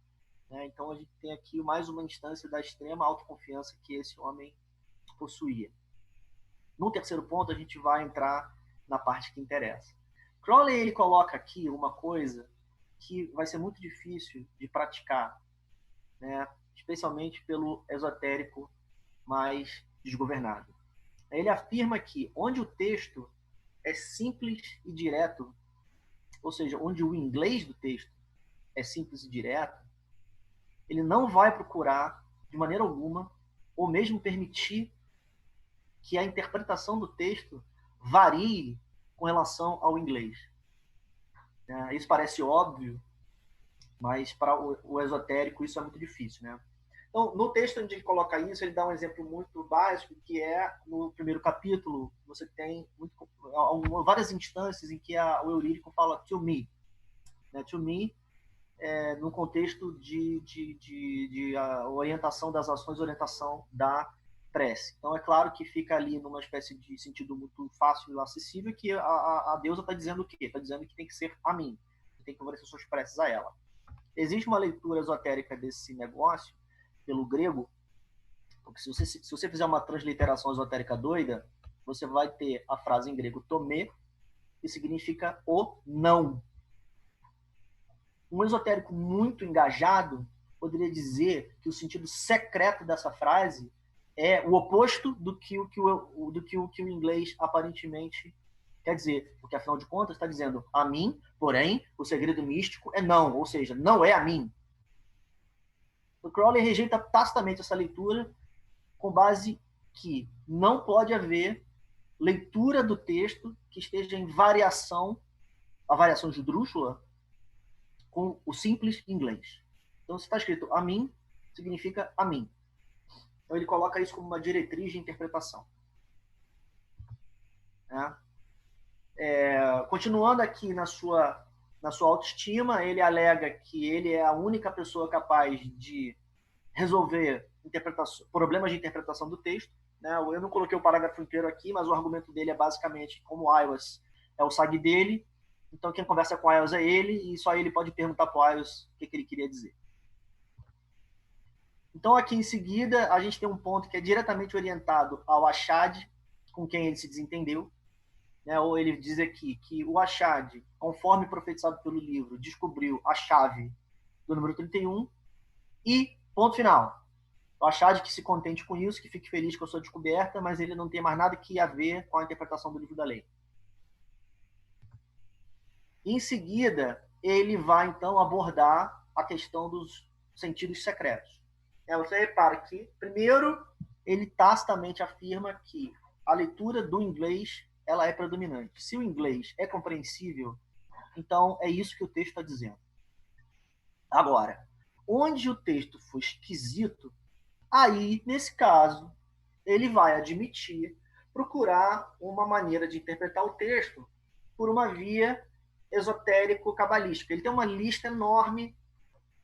Então a gente tem aqui mais uma instância da extrema autoconfiança que esse homem possuía. No terceiro ponto, a gente vai entrar na parte que interessa. Crowley, ele coloca aqui uma coisa que vai ser muito difícil de praticar, né? Especialmente pelo esotérico mais desgovernado. Ele afirma que onde o texto é simples e direto, ou seja, onde o inglês do texto é simples e direto, ele não vai procurar, de maneira alguma, ou mesmo permitir que a interpretação do texto varie com relação ao inglês. Isso parece óbvio, mas para o esotérico isso é muito difícil, né? Então, no texto onde ele coloca isso, ele dá um exemplo muito básico, que é no primeiro capítulo, você tem várias instâncias em que o Eurídico fala to me. To me, no contexto de orientação das ações, orientação da prece. Então, é claro que fica ali numa espécie de sentido muito fácil e acessível, que a deusa está dizendo o quê? Está dizendo que tem que ser a mim, tem que oferecer suas preces a ela. Existe uma leitura esotérica desse negócio, pelo grego, porque se você fizer uma transliteração esotérica doida, você vai ter a frase em grego tomé, que significa o não. Um esotérico muito engajado poderia dizer que o sentido secreto dessa frase é o oposto do que o inglês aparentemente quer dizer, porque afinal de contas está dizendo a mim, porém, o segredo místico é não, ou seja, não é a mim. O Crowley rejeita tacitamente essa leitura com base que não pode haver leitura do texto que esteja em variação, a variação esdrúxula, com o simples inglês. Então, se está escrito a mim, significa a mim. Então, ele coloca isso como uma diretriz de interpretação. Continuando aqui na sua autoestima, ele alega que ele é a única pessoa capaz de resolver problemas de interpretação do texto. Eu não coloquei o parágrafo inteiro aqui, mas o argumento dele é basicamente como o iOS é o SAG dele, então quem conversa com o iOS é ele, e só ele pode perguntar para o iOS o que ele queria dizer. Então, aqui em seguida, a gente tem um ponto que é diretamente orientado ao Achad, com quem ele se desentendeu. Ou ele diz aqui que o Achad, conforme profetizado pelo livro, descobriu a chave do número 31 e ponto final. O Achad que se contente com isso, que fique feliz com a sua descoberta, mas ele não tem mais nada que a ver com a interpretação do livro da lei. Em seguida, ele vai, então, abordar a questão dos sentidos secretos. Você repara que, primeiro, ele tacitamente afirma que a leitura do inglês ela é predominante. Se o inglês é compreensível, então é isso que o texto está dizendo. Agora, onde o texto for esquisito, aí, nesse caso, ele vai admitir procurar uma maneira de interpretar o texto por uma via esotérico-cabalística. Ele tem uma lista enorme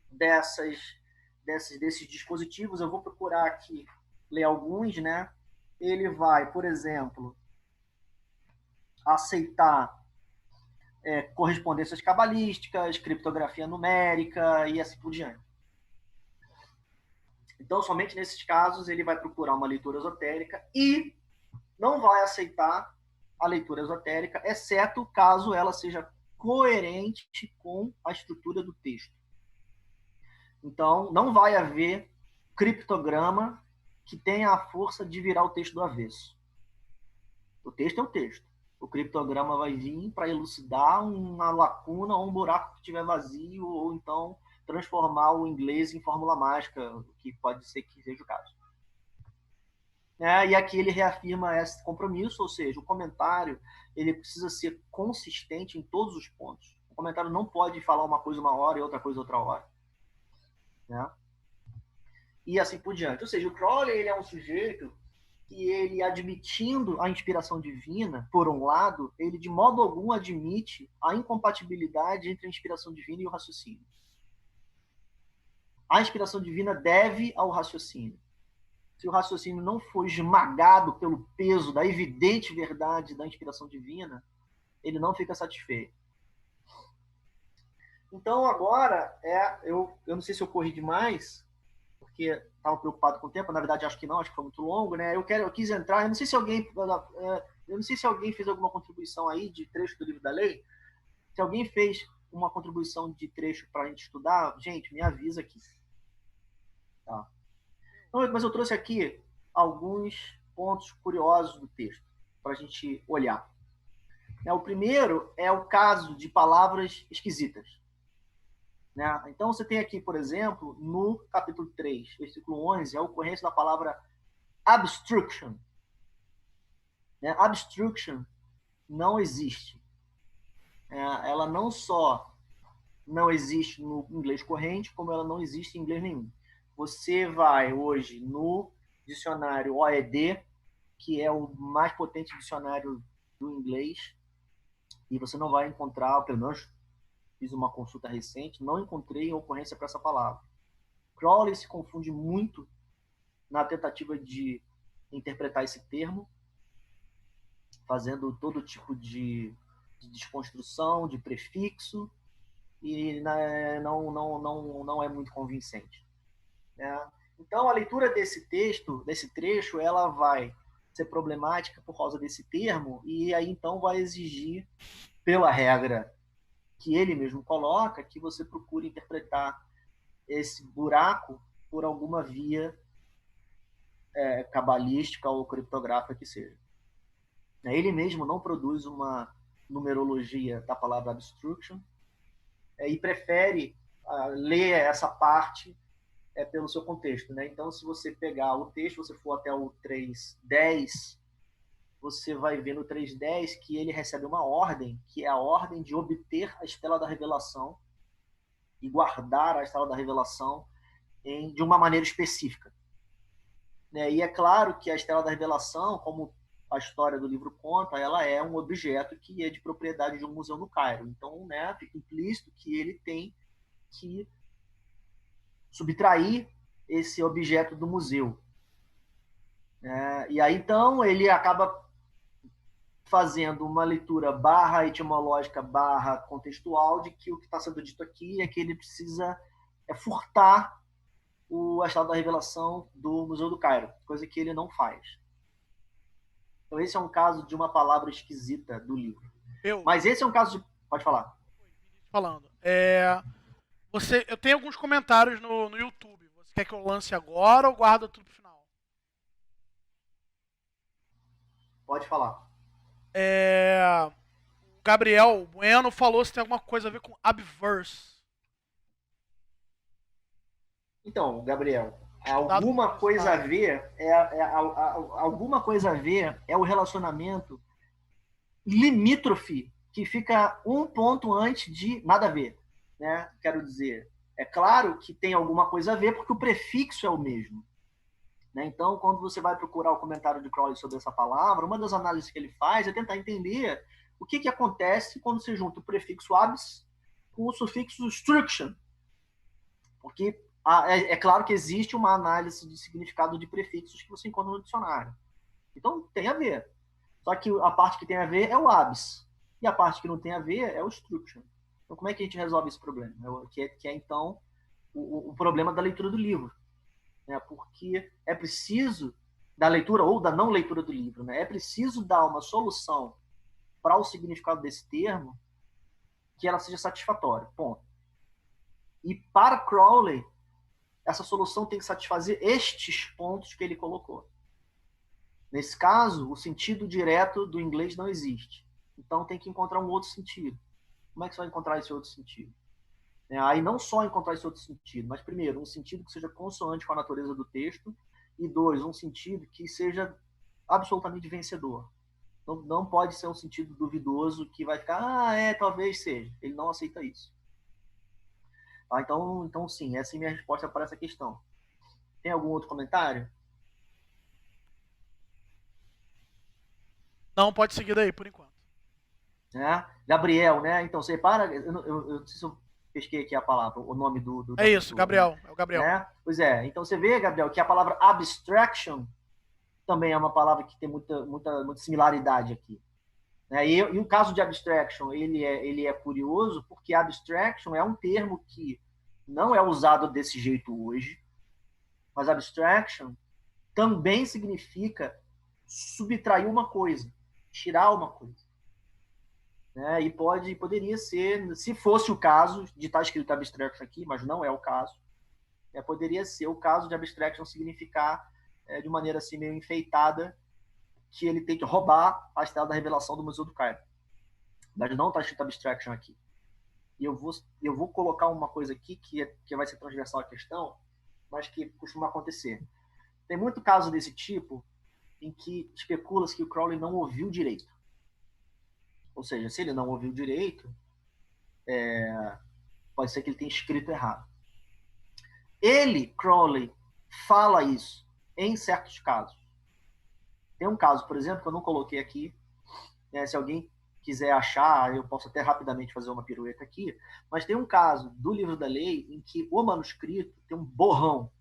desses dispositivos. Eu vou procurar aqui ler alguns, Ele vai, por exemplo, aceitar correspondências cabalísticas, criptografia numérica e assim por diante. Então, somente nesses casos, ele vai procurar uma leitura esotérica e não vai aceitar a leitura esotérica, exceto caso ela seja coerente com a estrutura do texto. Então, não vai haver criptograma que tenha a força de virar o texto do avesso. O texto é o texto. O criptograma vai vir para elucidar uma lacuna ou um buraco que estiver vazio, ou então transformar o inglês em fórmula mágica, que pode ser que seja o caso. E aqui ele reafirma esse compromisso, ou seja, o comentário ele precisa ser consistente em todos os pontos. O comentário não pode falar uma coisa uma hora e outra coisa outra hora. E assim por diante. Ou seja, o Crowley ele é um sujeito que ele, admitindo a inspiração divina, por um lado, ele de modo algum admite a incompatibilidade entre a inspiração divina e o raciocínio. A inspiração divina deve ao raciocínio. Se o raciocínio não for esmagado pelo peso da evidente verdade da inspiração divina, ele não fica satisfeito. Então, agora, eu não sei se eu corri demais, porque estava preocupado com o tempo, na verdade acho que não, acho que foi muito longo, Eu quis entrar, eu não sei se alguém fez alguma contribuição aí de trecho do livro da lei. Se alguém fez uma contribuição de trecho para a gente estudar, gente, me avisa aqui. Tá. Mas eu trouxe aqui alguns pontos curiosos do texto para a gente olhar. O primeiro é o caso de palavras esquisitas. Então, você tem aqui, por exemplo, no capítulo 3, versículo 11, a ocorrência da palavra obstruction. Obstruction não existe. Ela não só não existe no inglês corrente, como ela não existe em inglês nenhum. Você vai hoje no dicionário OED, que é o mais potente dicionário do inglês, e você não vai encontrar, pelo menos fiz uma consulta recente, não encontrei ocorrência para essa palavra. Crowley se confunde muito na tentativa de interpretar esse termo, fazendo todo tipo de desconstrução, de prefixo, e não é muito convincente. Então, a leitura desse texto, desse trecho, ela vai ser problemática por causa desse termo, e aí então vai exigir, pela regra que ele mesmo coloca, que você procure interpretar esse buraco por alguma via cabalística ou criptográfica que seja. Ele mesmo não produz uma numerologia da palavra obstruction e prefere ler essa parte pelo seu contexto. Então, se você pegar o texto, você for até o 3.10, você vai ver no 3.10 que ele recebe uma ordem, que é a ordem de obter a Estela da Revelação e guardar a Estela da Revelação de uma maneira específica. E é claro que a Estela da Revelação, como a história do livro conta, ela é um objeto que é de propriedade de um museu no Cairo. Então, fica implícito que ele tem que subtrair esse objeto do museu. E aí, então, ele acaba fazendo uma leitura barra etimológica, barra contextual, de que o que está sendo dito aqui é que ele precisa furtar a Estela da Revelação do Museu do Cairo, coisa que ele não faz. Então, esse é um caso de uma palavra esquisita do livro. Mas esse é um caso de... Pode falar. Falando. Eu tenho alguns comentários no YouTube. Você quer que eu lance agora ou guarda tudo pro final? Pode falar. O Gabriel Bueno falou se tem alguma coisa a ver com Obverse. Então, Gabriel, alguma coisa a ver é o relacionamento limítrofe que fica um ponto antes de nada a ver, né? Quero dizer, é claro que tem alguma coisa a ver porque o prefixo é o mesmo, né? Então, quando você vai procurar o comentário de Crowley sobre essa palavra, uma das análises que ele faz é tentar entender o que acontece quando você junta o prefixo abs com o sufixo struction, porque é claro que existe uma análise de significado de prefixos que você encontra no dicionário. Então, tem a ver. Só que a parte que tem a ver é o abs. E a parte que não tem a ver é o struction. Então, como é que a gente resolve esse problema? Que é então, o problema da leitura do livro. Porque é preciso, da leitura ou da não leitura do livro, é preciso dar uma solução para o significado desse termo que ela seja satisfatória. Ponto. E para Crowley, essa solução tem que satisfazer estes pontos que ele colocou. Nesse caso, o sentido direto do inglês não existe. Então, tem que encontrar um outro sentido. Como é que você vai encontrar esse outro sentido? Aí não só encontrar esse outro sentido, mas, primeiro, um sentido que seja consonante com a natureza do texto, e dois, um sentido que seja absolutamente vencedor. Não pode ser um sentido duvidoso que vai ficar, talvez seja. Ele não aceita isso. Então, sim, essa é a minha resposta para essa questão. Tem algum outro comentário? Não, pode seguir daí, por enquanto. Gabriel, né? Então, você para... Eu não sei se eu pesquei aqui a palavra, o nome do é isso, Gabriel. Né? É o Gabriel. Pois é. Então, você vê, Gabriel, que a palavra abstraction também é uma palavra que tem muita similaridade aqui. E o caso de abstraction, ele é curioso, porque abstraction é um termo que não é usado desse jeito hoje, mas abstraction também significa subtrair uma coisa, tirar uma coisa. E poderia ser, se fosse o caso de estar escrito abstraction aqui, mas não é o caso, poderia ser o caso de abstraction significar de maneira assim meio enfeitada que ele tem que roubar a Estela da Revelação do Museu do Cairo. Mas não está escrito abstraction aqui. E eu vou colocar uma coisa aqui que vai ser transversal à questão, mas que costuma acontecer. Tem muito caso desse tipo em que especula-se que o Crowley não ouviu direito. Ou seja, se ele não ouviu direito, pode ser que ele tenha escrito errado. Crowley, fala isso em certos casos. Tem um caso, por exemplo, que eu não coloquei aqui. Se alguém quiser achar, eu posso até rapidamente fazer uma pirueta aqui. Mas tem um caso do Livro da Lei em que o manuscrito tem um borrão.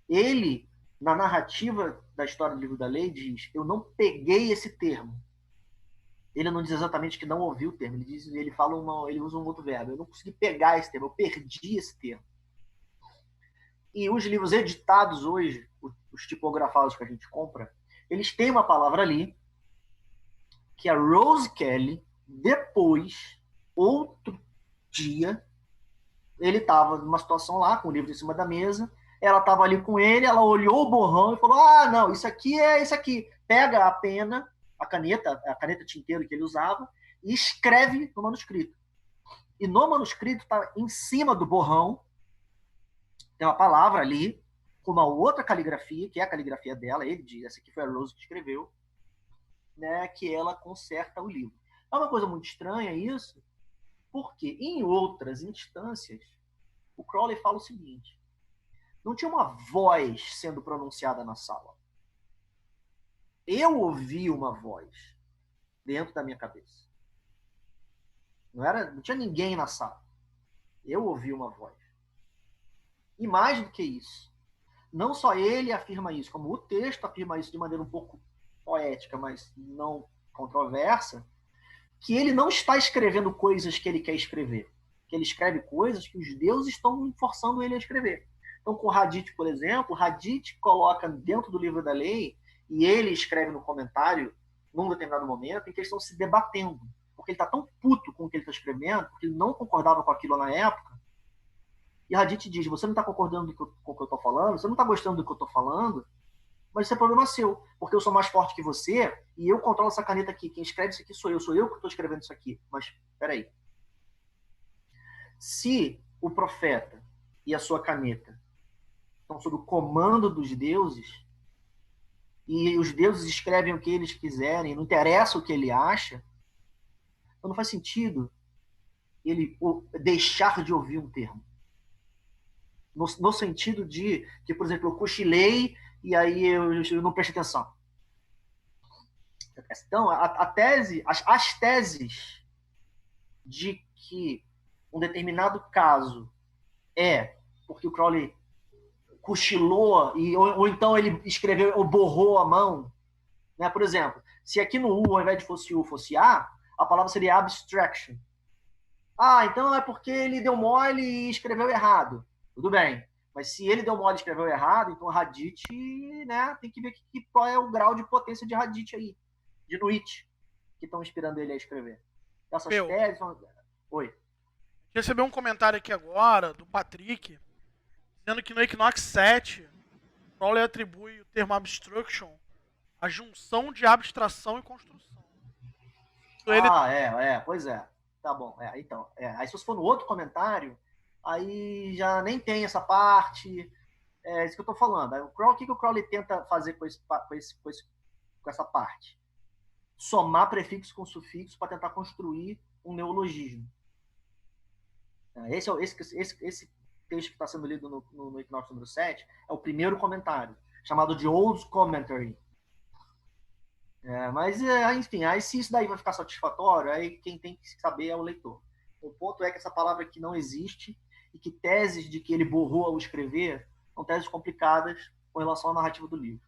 Ele, na narrativa da história do Livro da Lei, diz: eu não peguei esse termo. Ele não diz exatamente que não ouviu o termo. Ele usa um outro verbo. Eu não consegui pegar esse termo, eu perdi esse termo. E os livros editados hoje, os tipografados que a gente compra, eles têm uma palavra ali, que a Rose Kelly, depois, outro dia, ele estava numa situação lá, com o livro em cima da mesa, ela estava ali com ele, ela olhou o borrão e falou: não, isso aqui é isso aqui. Pega a pena, a caneta tinteiro que ele usava, e escreve no manuscrito. E no manuscrito está em cima do borrão, tem uma palavra ali, com uma outra caligrafia, que é a caligrafia dela, ele diz, essa aqui foi a Rose que escreveu, né, que ela conserta o livro. É uma coisa muito estranha isso, porque em outras instâncias, o Crowley fala o seguinte, não tinha uma voz sendo pronunciada na sala. Eu ouvi uma voz dentro da minha cabeça. Não tinha ninguém na sala. Eu ouvi uma voz. E mais do que isso, não só ele afirma isso, como o texto afirma isso de maneira um pouco poética, mas não controversa, que ele não está escrevendo coisas que ele quer escrever. Que ele escreve coisas que os deuses estão forçando ele a escrever. Então, com o Hadith, por exemplo, o Hadith coloca dentro do livro da lei, e ele escreve no comentário, num determinado momento, em que eles estão se debatendo. Porque ele está tão puto com o que ele está escrevendo, porque ele não concordava com aquilo na época, e Hadith diz, você não está concordando com o que eu estou falando, você não está gostando do que eu estou falando, mas isso é problema seu, porque eu sou mais forte que você e eu controlo essa caneta aqui. Quem escreve isso aqui sou eu que estou escrevendo isso aqui. Mas, peraí. Se o profeta e a sua caneta estão sob o comando dos deuses e os deuses escrevem o que eles quiserem, não interessa o que ele acha, então não faz sentido ele deixar de ouvir um termo. No sentido de que, por exemplo, eu cochilei e aí eu não prestei atenção. Então, as teses de que um determinado caso é porque o Crowley cochilou ou então ele escreveu ou borrou a mão, né? Por exemplo, se aqui no U, ao invés de fosse U, fosse A, a palavra seria abstraction. Então é porque ele deu mole e escreveu errado. Tudo bem. Mas se ele deu mole e escreveu errado, então Hadith, né, tem que ver qual é o grau de potência de Hadith aí, de Nuit, que estão inspirando ele a escrever. Essas teses são... Oi. Recebeu um comentário aqui agora, do Patrick, dizendo que no Equinox 7, Crowley atribui o termo abstraction à junção de abstração e construção. Então pois é. Tá bom. Então, aí se você for no outro comentário, aí já nem tem essa parte. É isso que eu estou falando. O que o Crowley tenta fazer com essa parte? Somar prefixo com sufixo para tentar construir um neologismo. Esse texto que está sendo lido no Equinox número 7 é o primeiro comentário, chamado de Old Commentary. Mas, enfim, aí se isso daí vai ficar satisfatório, aí quem tem que saber é o leitor. O ponto é que essa palavra aqui não existe e que teses de que ele borrou ao escrever são teses complicadas com relação à narrativa do livro.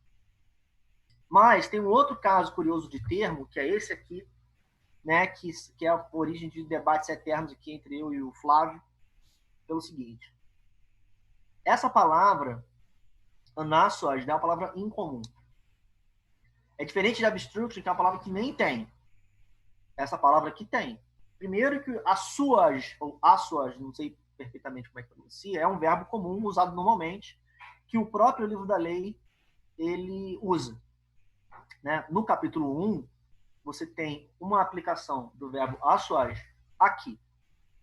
Mas tem um outro caso curioso de termo, que é esse aqui, né, que é a origem de debates eternos aqui entre eu e o Flávio, pelo seguinte. Essa palavra, anassoas, é uma palavra incomum. É diferente de abstraction, que é uma palavra que nem tem. Essa palavra aqui tem. Primeiro que assuas, ou assuas, não sei perfeitamente como é que pronuncia, é um verbo comum usado normalmente, que o próprio livro da lei ele usa. Né? No capítulo 1, você tem uma aplicação do verbo assuas aqui.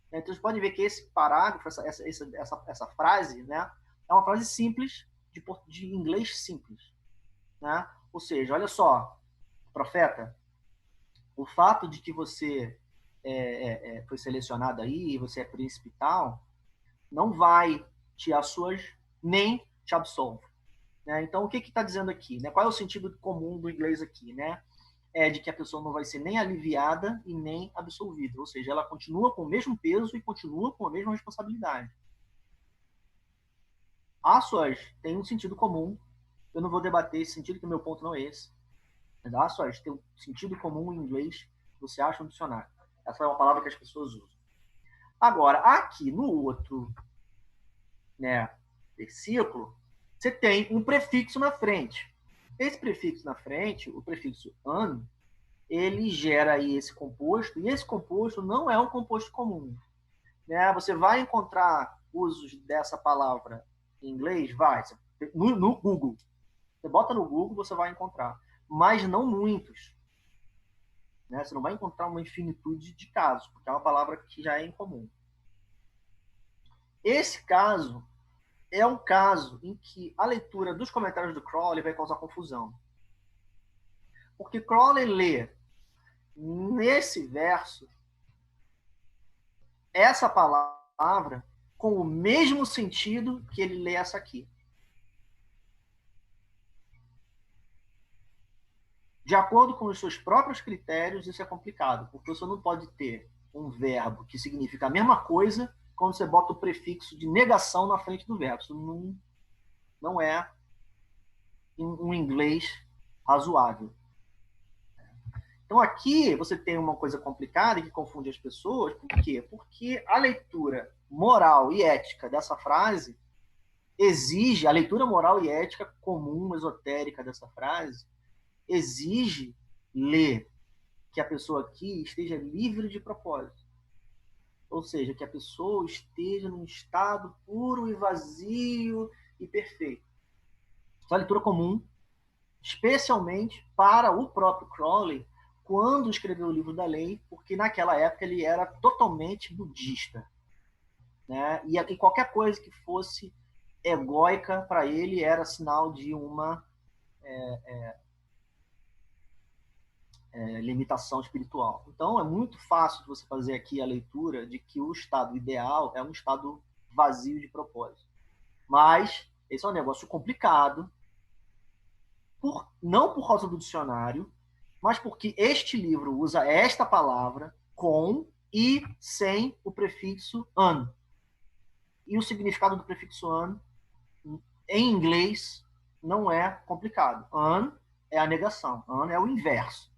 Então, vocês podem ver que esse parágrafo, essa frase, né, é uma frase simples, de inglês simples. Né? Ou seja, olha só, profeta, o fato de que você foi selecionado aí, você é príncipe e tal, não vai te assuas nem te absolve. Né? Então, o que está dizendo aqui? Né? Qual é o sentido comum do inglês aqui? Né? É de que a pessoa não vai ser nem aliviada e nem absolvida. Ou seja, ela continua com o mesmo peso e continua com a mesma responsabilidade. Assuas tem um sentido comum. Eu não vou debater esse sentido, que o meu ponto não é esse. Mas assuas tem um sentido comum em inglês que você acha no dicionário. Essa é uma palavra que as pessoas usam. Agora, aqui no outro, né, versículo, você tem um prefixo na frente. Esse prefixo na frente, o prefixo an, ele gera aí esse composto, e esse composto não é um composto comum. Né? Você vai encontrar usos dessa palavra em inglês? Vai. No Google. Você bota no Google, você vai encontrar. Mas não muitos. Né? Você não vai encontrar uma infinitude de casos, porque é uma palavra que já é incomum. Esse caso é um caso em que a leitura dos comentários do Crowley vai causar confusão. Porque Crowley lê nesse verso essa palavra com o mesmo sentido que ele lê essa aqui. De acordo com os seus próprios critérios, isso é complicado, porque você não pode ter um verbo que significa a mesma coisa quando você bota o prefixo de negação na frente do verbo. Isso não é um inglês razoável. Então aqui você tem uma coisa complicada que confunde as pessoas. Por quê? Porque a leitura moral e ética dessa frase exige, a leitura moral e ética comum, esotérica dessa frase, exige ler que a pessoa aqui esteja livre de propósito. Ou seja, que a pessoa esteja num estado puro e vazio e perfeito. Isso é a leitura comum, especialmente para o próprio Crowley, quando escreveu o livro da lei, porque naquela época ele era totalmente budista. Né? E qualquer coisa que fosse egóica para ele era sinal de uma limitação espiritual. Então é muito fácil de você fazer aqui a leitura de que o estado ideal é um estado vazio de propósito. Mas esse é um negócio complicado, não por causa do dicionário, mas porque este livro usa esta palavra com e sem o prefixo an. E o significado do prefixo an, em inglês, não é complicado. An é a negação, an é o inverso.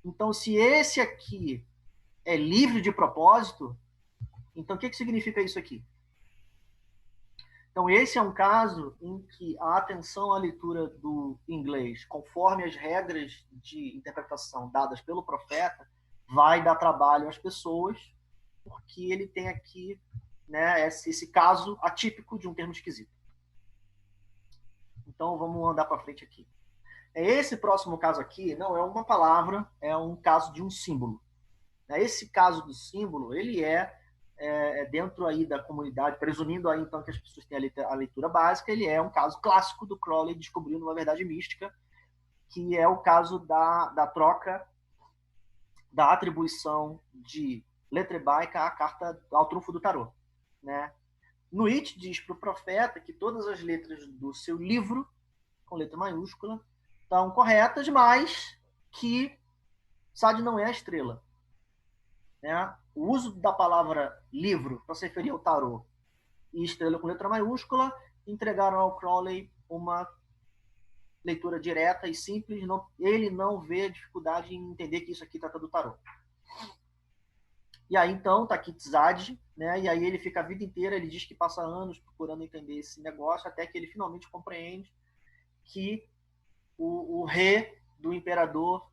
Então, se esse aqui é livre de propósito, então o que significa isso aqui? Então, esse é um caso em que a atenção à leitura do inglês, conforme as regras de interpretação dadas pelo profeta, vai dar trabalho às pessoas, porque ele tem aqui, né, esse caso atípico de um termo esquisito. Então, vamos andar para frente aqui. Esse próximo caso aqui não é uma palavra, é um caso de um símbolo. Esse caso do símbolo, ele é dentro aí da comunidade, presumindo aí então que as pessoas têm a leitura básica, ele é um caso clássico do Crowley descobrindo uma verdade mística, que é o caso da troca da atribuição de letra hebraica à carta, ao trunfo do tarô. Né? Nuit diz para o profeta que todas as letras do seu livro, com letra maiúscula, estão corretas, mas que Sade não é a estrela. Né? O uso da palavra livro para se referir ao tarô e estrela com letra maiúscula entregaram ao Crowley uma leitura direta e simples. Ele não vê dificuldade em entender que isso aqui trata do tarô. E aí, então, está aqui Tzad, né? E aí ele fica a vida inteira, ele diz que passa anos procurando entender esse negócio, até que ele finalmente compreende que o rei do imperador...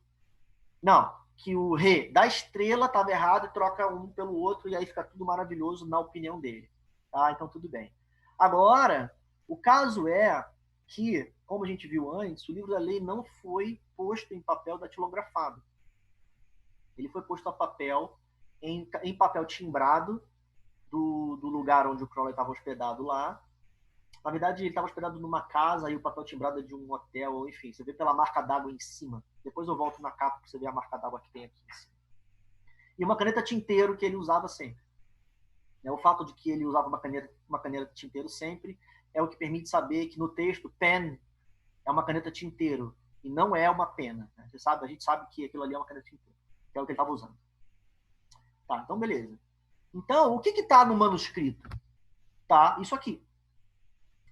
Não, que o rei da estrela estava errado e troca um pelo outro, e aí fica tudo maravilhoso na opinião dele. Tá? Então, tudo bem. Agora, o caso é que, como a gente viu antes, o livro da lei não foi posto em papel datilografado. Ele foi posto a papel, em papel timbrado, do lugar onde o Crowley estava hospedado lá. Na verdade, ele estava hospedado numa casa e o papel timbrado é de um hotel, enfim, você vê pela marca d'água em cima. Depois eu volto na capa para você ver a marca d'água que tem aqui em cima. E uma caneta tinteiro que ele usava sempre. O fato de que ele usava uma caneta tinteiro sempre é o que permite saber que no texto pen é uma caneta tinteiro e não é uma pena. Né? A gente sabe que aquilo ali é uma caneta tinteiro, que é o que ele estava usando. Tá, então beleza. Então, o que está no manuscrito? Tá, isso aqui.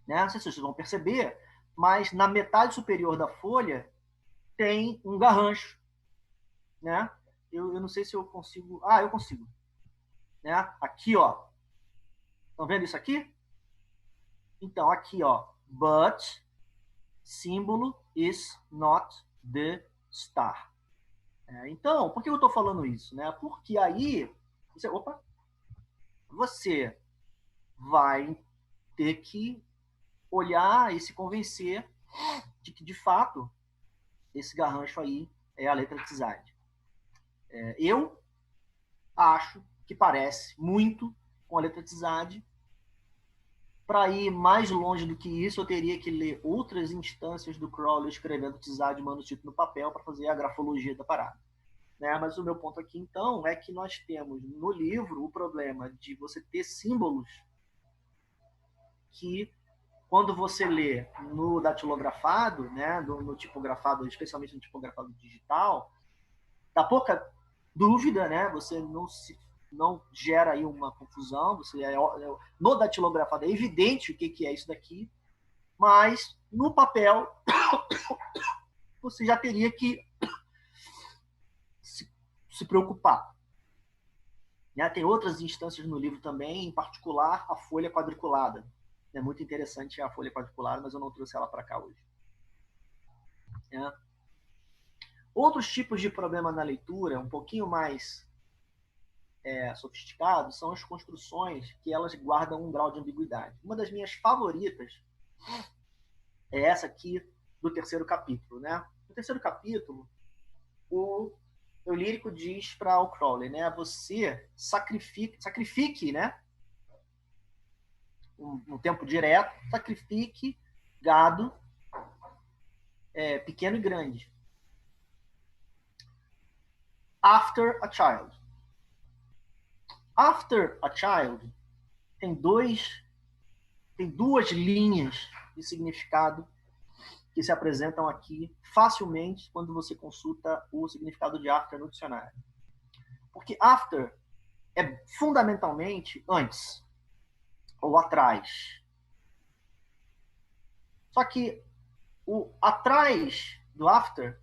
Né? Não sei se vocês vão perceber, mas na metade superior da folha tem um garrancho. Né? Eu não sei se eu consigo... Ah, eu consigo. Né? Aqui, ó. Estão vendo isso aqui? Então, aqui, ó. But símbolo is not the star. Então, por que eu estou falando isso? Né? Porque aí... Você vai ter que olhar e se convencer de que, de fato, esse garrancho aí é a letra Tzad. Eu acho que parece muito com a letra Tzad, Para ir mais longe do que isso, eu teria que ler outras instâncias do Crowley escrevendo Tzad, manuscrito no papel, para fazer a grafologia da parada. Né? Mas o meu ponto aqui, então, é que nós temos no livro o problema de você ter símbolos que, quando você lê no datilografado, né, no tipografado, especialmente no tipografado digital, dá pouca dúvida, né? Você não gera aí uma confusão. No datilografado é evidente o que é isso daqui, mas no papel você já teria que se preocupar. Né? Tem outras instâncias no livro também, em particular a folha quadriculada. É muito interessante a folha quadriculada, mas eu não trouxe ela para cá hoje. Né? Outros tipos de problema na leitura, um pouquinho mais sofisticados, são as construções que elas guardam um grau de ambiguidade. Uma das minhas favoritas é essa aqui do terceiro capítulo. Né? No terceiro capítulo, o lírico diz para o Crowley, né? Você sacrifique, né? Um tempo direto, sacrifique gado pequeno e grande. After a child. After a child tem duas linhas de significado que se apresentam aqui facilmente quando você consulta o significado de after no dicionário. Porque after é fundamentalmente antes ou atrás. Só que o atrás do after,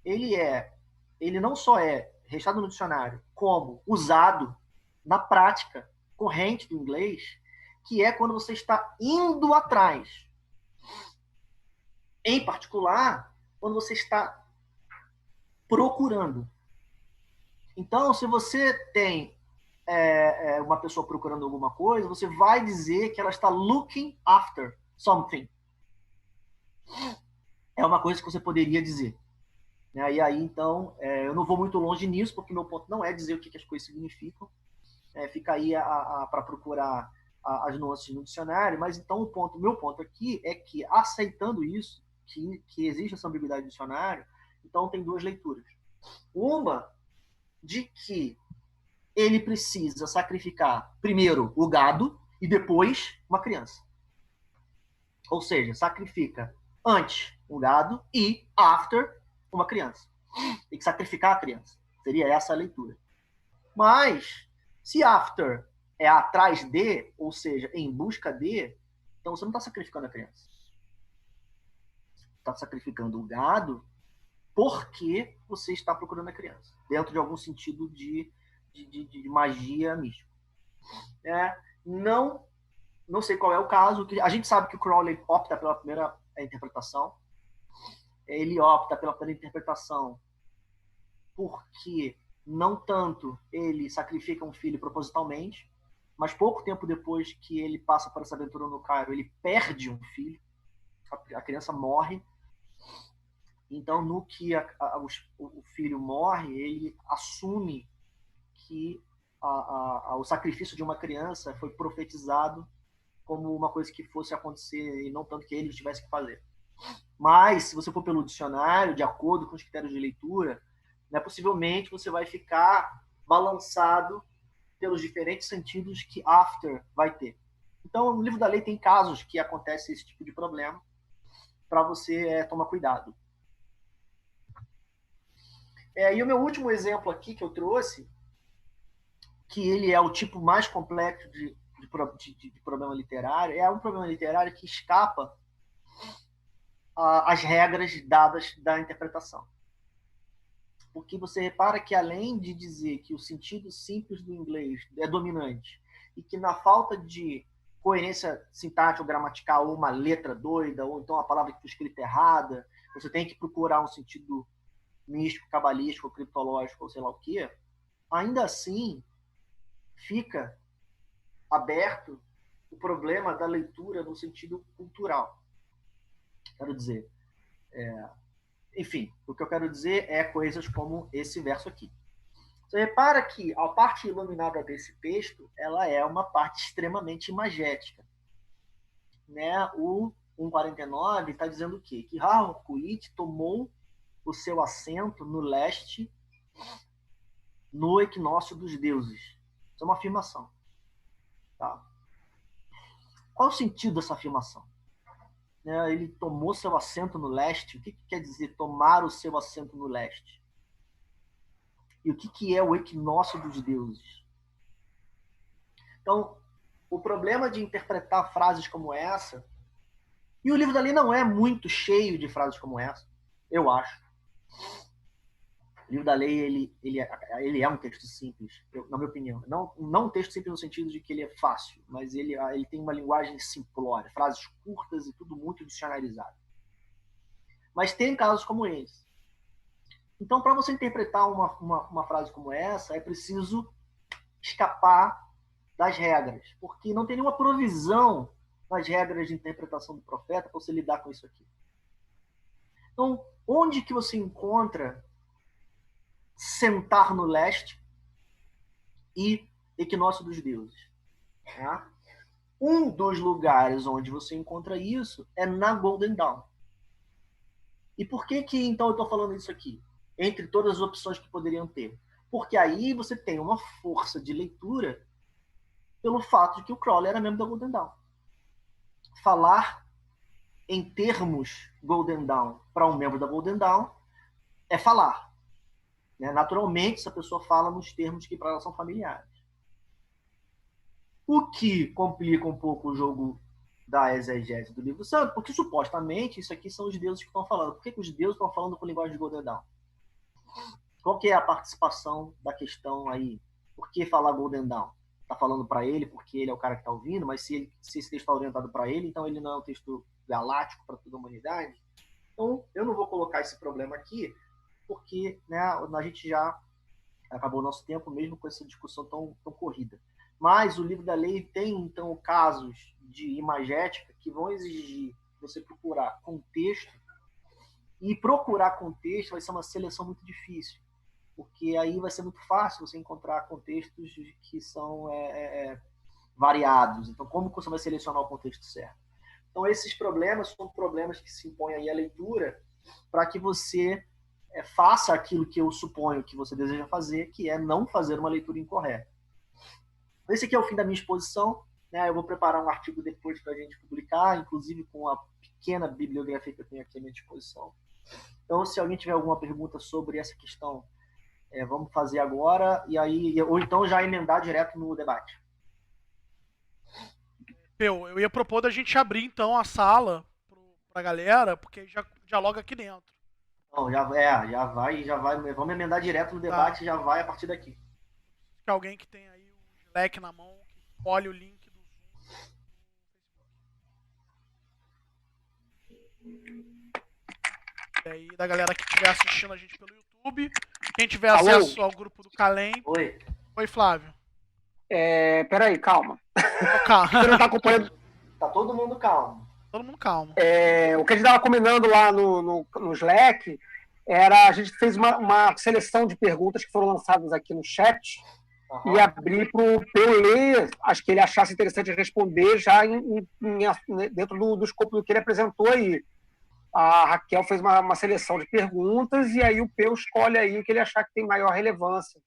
ele não só é registrado no dicionário, como usado na prática corrente do inglês, que é quando você está indo atrás. Em particular, quando você está procurando. Então, se você tem uma pessoa procurando alguma coisa, você vai dizer que ela está looking after something. É uma coisa que você poderia dizer. E aí, então, eu não vou muito longe nisso, porque meu ponto não é dizer o que as coisas significam. Fica aí para procurar as nuances no dicionário, mas então meu ponto aqui é que, aceitando isso, que existe essa ambiguidade do dicionário, então tem duas leituras. Uma, de que ele precisa sacrificar primeiro o gado e depois uma criança. Ou seja, sacrifica antes o gado e after uma criança. Tem que sacrificar a criança. Seria essa a leitura. Mas, se after é atrás de, ou seja, em busca de, então você não está sacrificando a criança. Está sacrificando o gado porque você está procurando a criança, dentro de algum sentido de magia mística. Não sei qual é o caso. A gente sabe que o Crowley opta pela primeira interpretação. Ele opta pela primeira interpretação porque não tanto ele sacrifica um filho propositalmente, mas pouco tempo depois que ele passa por essa aventura no Cairo, ele perde um filho, a criança morre. Então, no que o filho morre, ele assume que o sacrifício de uma criança foi profetizado como uma coisa que fosse acontecer e não tanto que ele tivesse que fazer. Mas, se você for pelo dicionário, de acordo com os critérios de leitura, né, possivelmente você vai ficar balançado pelos diferentes sentidos que after vai ter. Então, no livro da lei tem casos que acontece esse tipo de problema para você tomar cuidado. E o meu último exemplo aqui que eu trouxe, que ele é o tipo mais complexo de problema literário, é um problema literário que escapa às regras dadas da interpretação. Porque você repara que, além de dizer que o sentido simples do inglês é dominante e que, na falta de coerência sintática ou gramatical, ou uma letra doida, ou então a palavra que foi escrita errada, você tem que procurar um sentido místico, cabalístico, criptológico, ou sei lá o quê, ainda assim fica aberto o problema da leitura no sentido cultural. Quero dizer, enfim, o que eu quero dizer é coisas como esse verso aqui. Você repara que a parte iluminada desse texto, ela é uma parte extremamente imagética. né, o 1,49 está dizendo o quê? Que Harcourt tomou o seu assento no leste, no equinócio dos deuses. Isso é uma afirmação. Tá? Qual é o sentido dessa afirmação? Ele tomou seu assento no leste. O que quer dizer tomar o seu assento no leste? E o que é o equinócio dos deuses? Então, o problema de interpretar frases como essa, e o livro da lei não é muito cheio de frases como essa, eu acho. O livro da lei, ele é um texto simples, na minha opinião. Não um texto simples no sentido de que ele é fácil, mas ele tem uma linguagem simplória, frases curtas e tudo muito dicionarizado. Mas tem casos como esse. Então, para você interpretar uma frase como essa, é preciso escapar das regras, porque não tem nenhuma provisão nas regras de interpretação do profeta para você lidar com isso aqui. Então, onde que você encontra sentar no leste e equinócio dos deuses? Tá? Um dos lugares onde você encontra isso é na Golden Dawn. E por que então eu estou falando isso aqui? Entre todas as opções que poderiam ter. Porque aí você tem uma força de leitura pelo fato de que o Crowley era membro da Golden Dawn. Falar em termos Golden Dawn para um membro da Golden Dawn é falar. Naturalmente, essa pessoa fala nos termos que para ela são familiares. O que complica um pouco o jogo da exegese do livro santo, porque supostamente isso aqui são os deuses que estão falando. Por que os deuses estão falando com linguagem de Golden Dawn? Qual que é a participação da questão aí? Por que falar Golden Dawn? Está falando para ele porque ele é o cara que está ouvindo, mas se esse texto está orientado para ele, então ele não é um texto galáctico para toda a humanidade? Então, eu não vou colocar esse problema aqui, porque a gente já acabou o nosso tempo mesmo com essa discussão tão corrida. Mas o livro da lei tem, então, casos de imagética que vão exigir você procurar contexto, e procurar contexto vai ser uma seleção muito difícil, porque aí vai ser muito fácil você encontrar contextos que são variados. Então, como você vai selecionar o contexto certo? Então, esses problemas são problemas que se impõem aí à leitura para que você faça aquilo que eu suponho que você deseja fazer, que é não fazer uma leitura incorreta. Esse aqui é o fim da minha exposição. Eu vou preparar um artigo depois para a gente publicar, inclusive com a pequena bibliografia que eu tenho aqui à minha disposição. Então, se alguém tiver alguma pergunta sobre essa questão, vamos fazer agora, ou então já emendar direto no debate. Eu ia propor da gente abrir, então, a sala pra galera, porque já dialoga aqui dentro. Não, já vai, vamos emendar direto no debate, já vai a partir daqui. Que alguém que tem aí o Slack na mão, que olhe o link do Zoom. E aí, da galera que estiver assistindo a gente pelo YouTube, quem tiver acesso ao grupo do Calem. Oi, Flávio. Peraí, calma. Calma. Você não tá acompanhando. Tá todo mundo calmo. Todo mundo calmo. O que a gente estava combinando lá no Slack era a gente fez uma seleção de perguntas que foram lançadas aqui no chat e abrir para o Peu ler, acho que ele achasse interessante responder já dentro do escopo do que ele apresentou aí. A Raquel fez uma seleção de perguntas e aí o Peu escolhe aí o que ele achar que tem maior relevância.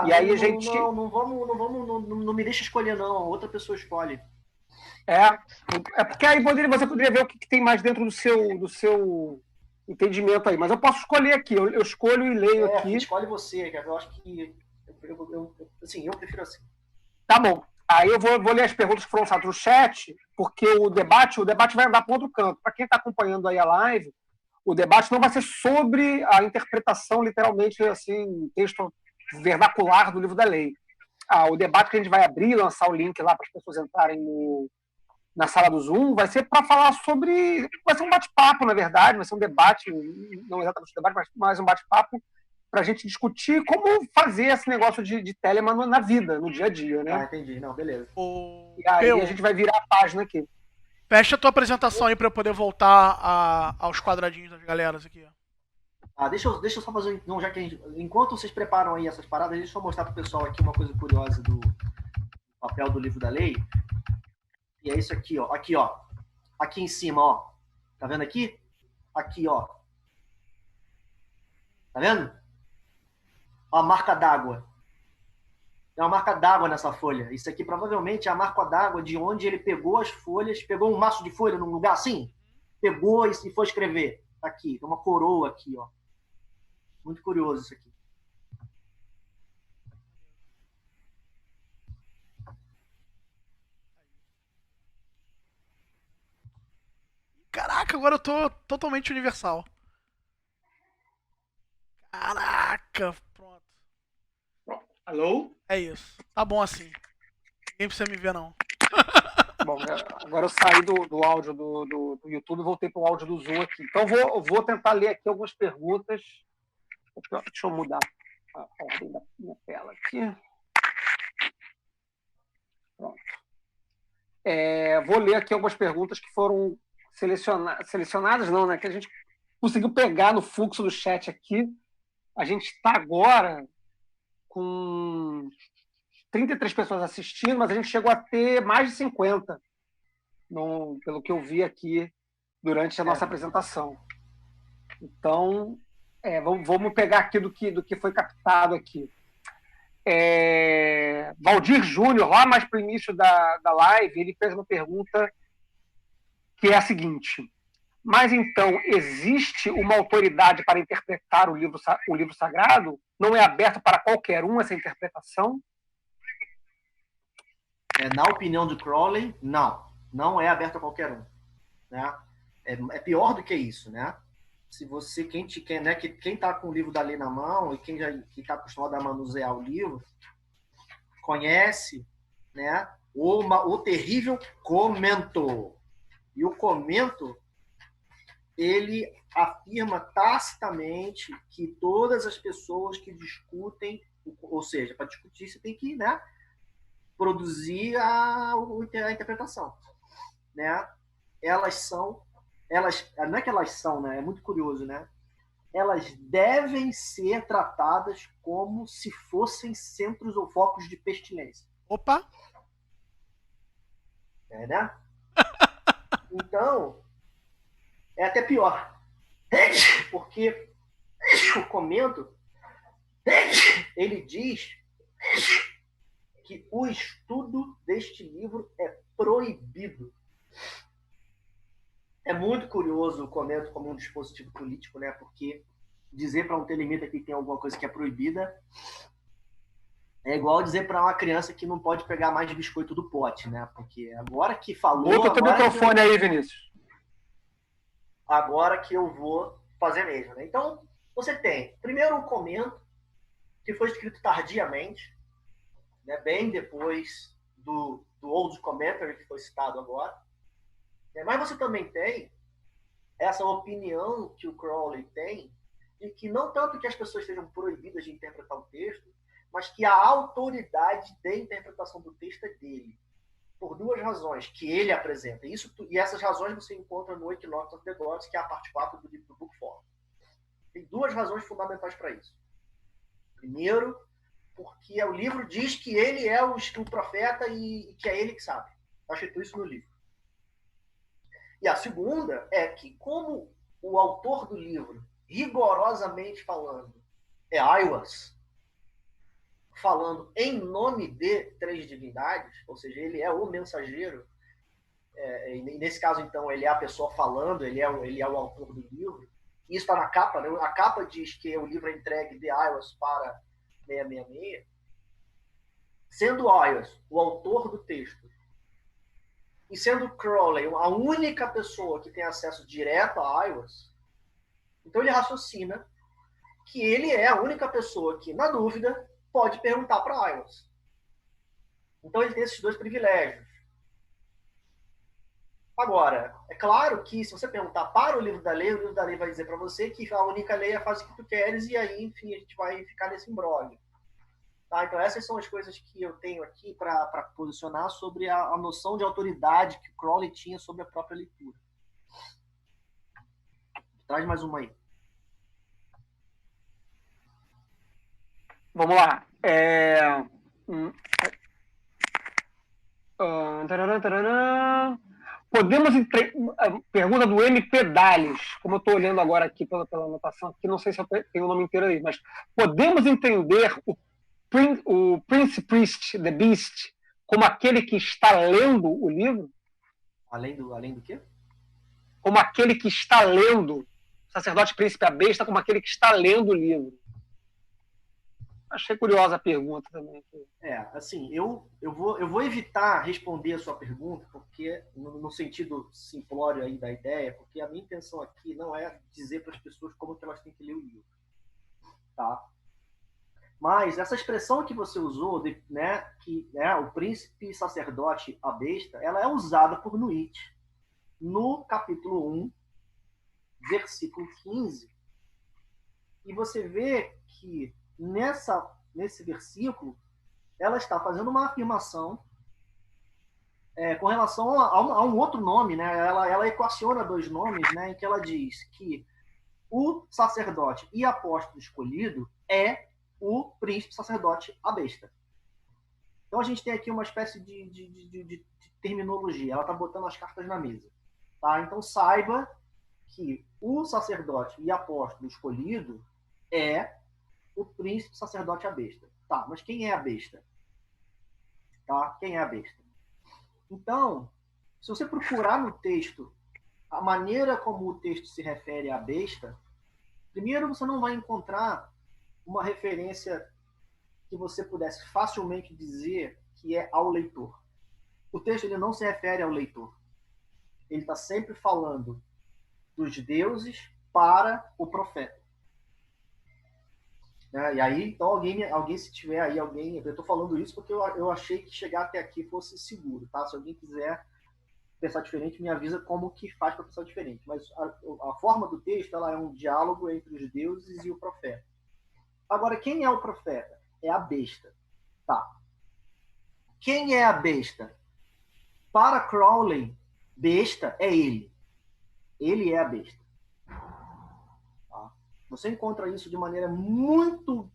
E aí a gente... Não me deixa escolher, não. Outra pessoa escolhe. Porque aí você poderia ver o que tem mais dentro do seu entendimento aí. Mas eu posso escolher aqui. Eu escolho e leio aqui. Escolhe você, cara. Eu acho que... eu prefiro assim. Tá bom. Aí eu vou ler as perguntas que foram lançadas no chat, porque o debate vai andar para outro canto. Para quem está acompanhando aí a live, o debate não vai ser sobre a interpretação, literalmente, assim, texto vernacular do livro da lei. O debate que a gente vai abrir, lançar o link lá para as pessoas entrarem na sala do Zoom, vai ser para falar sobre... Vai ser um bate-papo, na verdade, vai ser um debate, não exatamente um debate, mas mais um bate-papo, para a gente discutir como fazer esse negócio de Telemann na vida, no dia a dia, né? Entendi. Não, beleza. E aí a gente vai virar a página aqui. Fecha a tua apresentação aí para eu poder voltar aos quadradinhos das galeras aqui. Deixa eu só fazer... Não, já que enquanto vocês preparam aí essas paradas, deixa eu mostrar para o pessoal aqui uma coisa curiosa do papel do livro da lei. que é isso aqui, ó. Aqui, ó. Aqui em cima, ó. Tá vendo aqui? Aqui, ó. Tá vendo? Ó, a marca d'água. Tem uma marca d'água nessa folha. Isso aqui provavelmente é a marca d'água de onde ele pegou as folhas, pegou um maço de folha num lugar assim, pegou e foi escrever. Tá aqui, tem uma coroa aqui, ó. Muito curioso isso aqui. Caraca, agora eu tô totalmente universal. Caraca, pronto. Alô? É isso. Tá bom assim. Ninguém precisa me ver, não. Bom, agora eu saí do áudio do YouTube e voltei para o áudio do Zoom aqui. Então, eu vou tentar ler aqui algumas perguntas. Deixa eu mudar a ordem da minha tela aqui. Pronto. Vou ler aqui algumas perguntas que foram selecionadas, não, né? Que a gente conseguiu pegar no fluxo do chat aqui. A gente está agora com 33 pessoas assistindo, mas a gente chegou a ter mais de 50, pelo que eu vi aqui durante a nossa apresentação. Então, vamos pegar aqui do que foi captado aqui. Valdir Júnior, lá mais para o início da live, ele fez uma pergunta que é a seguinte: mas então existe uma autoridade para interpretar o livro sagrado? Não é aberto para qualquer um essa interpretação? Na opinião do Crowley, não é aberto a qualquer um, né? É pior do que isso, né? Se você, quem está com o livro da lei na mão e quem está acostumado a manusear o livro, conhece, né, o terrível comento. E o comento, ele afirma tacitamente que todas as pessoas que discutem, ou seja, para discutir você tem que, né, produzir a interpretação, né? Não é que elas são, né? É muito curioso, né? Elas devem ser tratadas como se fossem centros ou focos de pestilência. Opa! Né? Então, é até pior. Porque o comento, ele diz que o estudo deste livro é proibido. É muito curioso o comento como um dispositivo político, né? Porque dizer para um telemita que tem alguma coisa que é proibida é igual dizer para uma criança que não pode pegar mais biscoito do pote, né? Porque agora que falou... Bota o teu microfone aí, Vinícius. Agora que eu vou fazer mesmo, né? Então, você tem, primeiro, um comento que foi escrito tardiamente, né? Bem depois do Old Commentary, que foi citado agora. Mas você também tem essa opinião que o Crowley tem de que não tanto que as pessoas sejam proibidas de interpretar o texto, mas que a autoridade de interpretação do texto é dele, por duas razões que ele apresenta. E essas razões você encontra no Equinox of the Gods, que é a parte 4 do livro do Book 4. Tem duas razões fundamentais para isso. Primeiro, porque o livro diz que ele é o profeta e que é ele que sabe. Está escrito isso no livro. E a segunda é que, como o autor do livro, rigorosamente falando, é Aiwass, falando em nome de três divindades, ou seja, ele é o mensageiro, e nesse caso, então, ele é a pessoa falando, ele é o autor do livro. Isso está na capa, né? A capa diz que o livro é entregue de Aiwass para 666. Sendo Aiwass o autor do texto, e sendo Crowley a única pessoa que tem acesso direto a Aiwass, então ele raciocina que ele é a única pessoa que, na dúvida, pode perguntar para Aiwass. Então ele tem esses dois privilégios. Agora, é claro que se você perguntar para o livro da lei vai dizer para você que a única lei é faz o que tu queres, e aí, enfim, a gente vai ficar nesse imbróglio. Tá? Então essas são as coisas que eu tenho aqui para posicionar sobre a noção de autoridade que o Crowley tinha sobre a própria leitura. Traz mais uma aí. Vamos lá. Tararã, tararã. Pergunta do MP Dales, como eu estou olhando agora aqui pela anotação, aqui não sei se eu tenho o nome inteiro aí, mas podemos entender o Prince Priest, The Beast, como aquele que está lendo o livro? Além do quê? Como aquele que está lendo, o sacerdote príncipe a besta, como aquele que está lendo o livro. Achei curiosa a pergunta também. Assim, eu vou evitar responder a sua pergunta, porque no sentido simplório aí da ideia, porque a minha intenção aqui não é dizer para as pessoas como que elas têm que ler o livro, tá? Mas essa expressão que você usou, o príncipe sacerdote a besta, ela é usada por Nuit no capítulo 1, versículo 15, e você vê que nesse versículo ela está fazendo uma afirmação com relação a um outro nome, né? Ela equaciona dois nomes, né? Em que ela diz que o sacerdote e apóstolo escolhido é o príncipe sacerdote a besta. Então a gente tem aqui uma espécie de terminologia. Ela está botando as cartas na mesa, tá? Então saiba que o sacerdote e apóstolo escolhido é o príncipe sacerdote a besta. Tá, mas quem é a besta? Tá? Quem é a besta? Então, se você procurar no texto a maneira como o texto se refere à besta, primeiro você não vai encontrar uma referência que você pudesse facilmente dizer que é ao leitor. O texto ele não se refere ao leitor. Ele está sempre falando dos deuses para o profeta. E aí, então, alguém se tiver aí, eu estou falando isso porque eu achei que chegar até aqui fosse seguro, tá? Se alguém quiser pensar diferente, me avisa como que faz para pensar diferente. Mas a forma do texto, ela é um diálogo entre os deuses e o profeta. Agora, quem é o profeta? É a besta. Tá. Quem é a besta? Para Crowley, besta é ele. Ele é a besta. Você encontra isso de maneira muito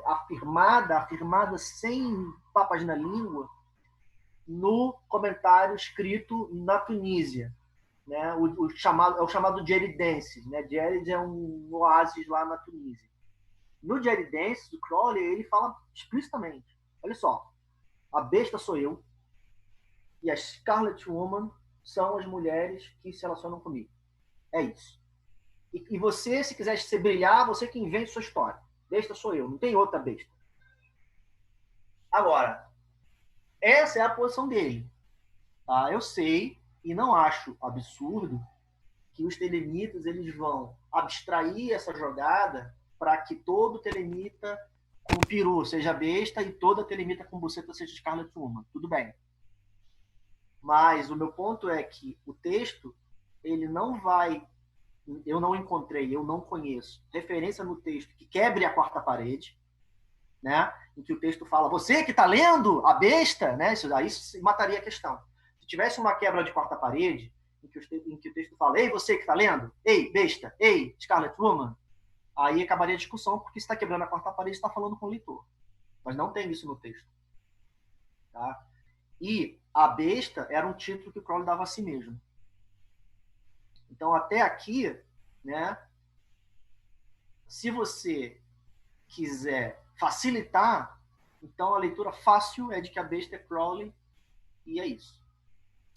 afirmada, sem papas na língua, no comentário escrito na Tunísia, né? É o chamado Jeridenses, né? Jerid é um oásis lá na Tunísia. No Jeridenses, o Crowley ele fala explicitamente: olha só, a besta sou eu e a Scarlet Woman são as mulheres que se relacionam comigo. É isso. E você, se quiser se brilhar, você que invente sua história. Besta sou eu, não tem outra besta. Agora, essa é a posição dele. Tá? Eu sei e não acho absurdo que os telemitas eles vão abstrair essa jogada para que todo telemita com peru seja besta e toda telemita com buceta seja Scarlet Woman. Tudo bem. Mas o meu ponto é que o texto ele não vai... Eu não encontrei, eu não conheço referência no texto que quebre a quarta parede, né? Em que o texto fala, você que está lendo a besta, né? Isso mataria a questão. Se tivesse uma quebra de quarta parede, em que o texto fala, ei, você que está lendo, ei, besta, ei, Scarlet Woman, aí acabaria a discussão, porque se está quebrando a quarta parede, está falando com o leitor. Mas não tem isso no texto. Tá? E a besta era um título que o Crowley dava a si mesmo. Então, até aqui, né, se você quiser facilitar, então a leitura fácil é de que a besta é Crowley e é isso.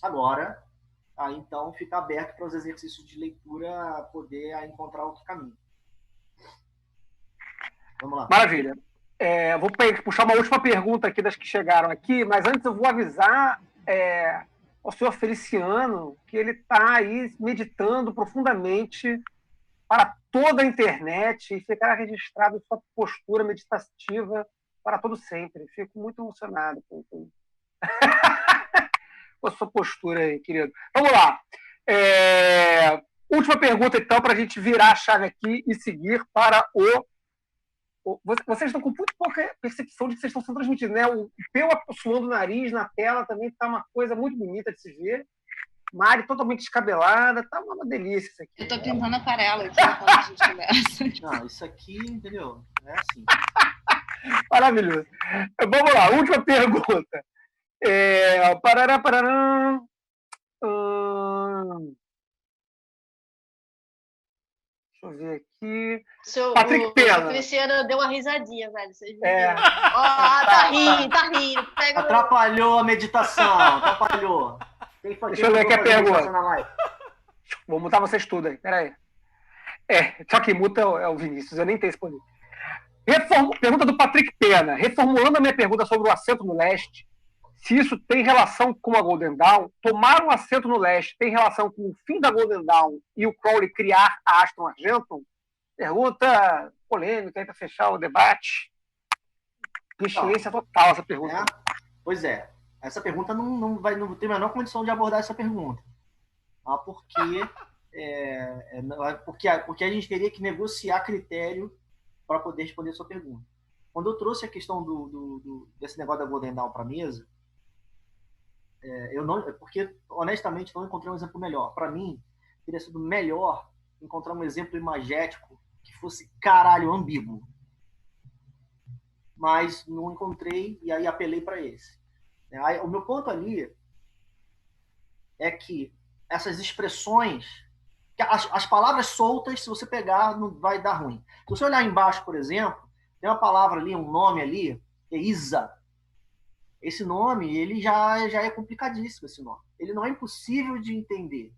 Agora, aí, então, fica aberto para os exercícios de leitura poder encontrar outro caminho. Vamos lá. Maravilha. Vou puxar uma última pergunta aqui das que chegaram aqui, mas antes eu vou avisar... ao senhor Feliciano, que ele está aí meditando profundamente para toda a internet e ficará registrado sua postura meditativa para todo sempre. Fico muito emocionado com a sua postura aí, querido. Vamos lá. Última pergunta, então, para a gente virar a chave aqui e seguir para Vocês estão com muito pouca percepção de que vocês estão sendo transmitidos, né? O peu suando o nariz na tela também está uma coisa muito bonita de se ver. Mari totalmente descabelada, tá uma delícia isso aqui. Eu tô pintando aquarela aqui enquanto a gente conversa. Isso aqui, entendeu? É assim. Maravilhoso. Vamos lá, última pergunta. Parará, parará. Deixa eu ver aqui. Patrick Pena. O Feliciano deu uma risadinha, velho. Vocês viram? É. Tá rindo. Pega Atrapalhou a meditação, atrapalhou. Deixa eu ler aqui a pergunta. Vou mutar vocês tudo aí, peraí. Só que muta é o Vinícius, eu nem tenho esse poder. Pergunta do Patrick Pena. Reformulando a minha pergunta sobre o assento no leste, se isso tem relação com a Golden Dawn, tomar um assento no leste tem relação com o fim da Golden Dawn e o Crowley criar a Aston Argenton? Pergunta polêmica aí para fechar o debate. Pestilência total essa pergunta. Pois é. Essa pergunta não tem a menor condição de abordar essa pergunta. Porque a gente teria que negociar critério para poder responder a sua pergunta. Quando eu trouxe a questão desse negócio da Golden Dawn para a mesa, porque, honestamente, não encontrei um exemplo melhor. Para mim, teria sido melhor encontrar um exemplo imagético que fosse, ambíguo. Mas não encontrei, e aí apelei para esse. O meu ponto ali é que essas expressões, as palavras soltas, se você pegar, não vai dar ruim. Se você olhar embaixo, por exemplo, tem uma palavra ali, um nome ali, que é Isa. Esse nome, ele já é complicadíssimo, esse nome. Ele não é impossível de entender.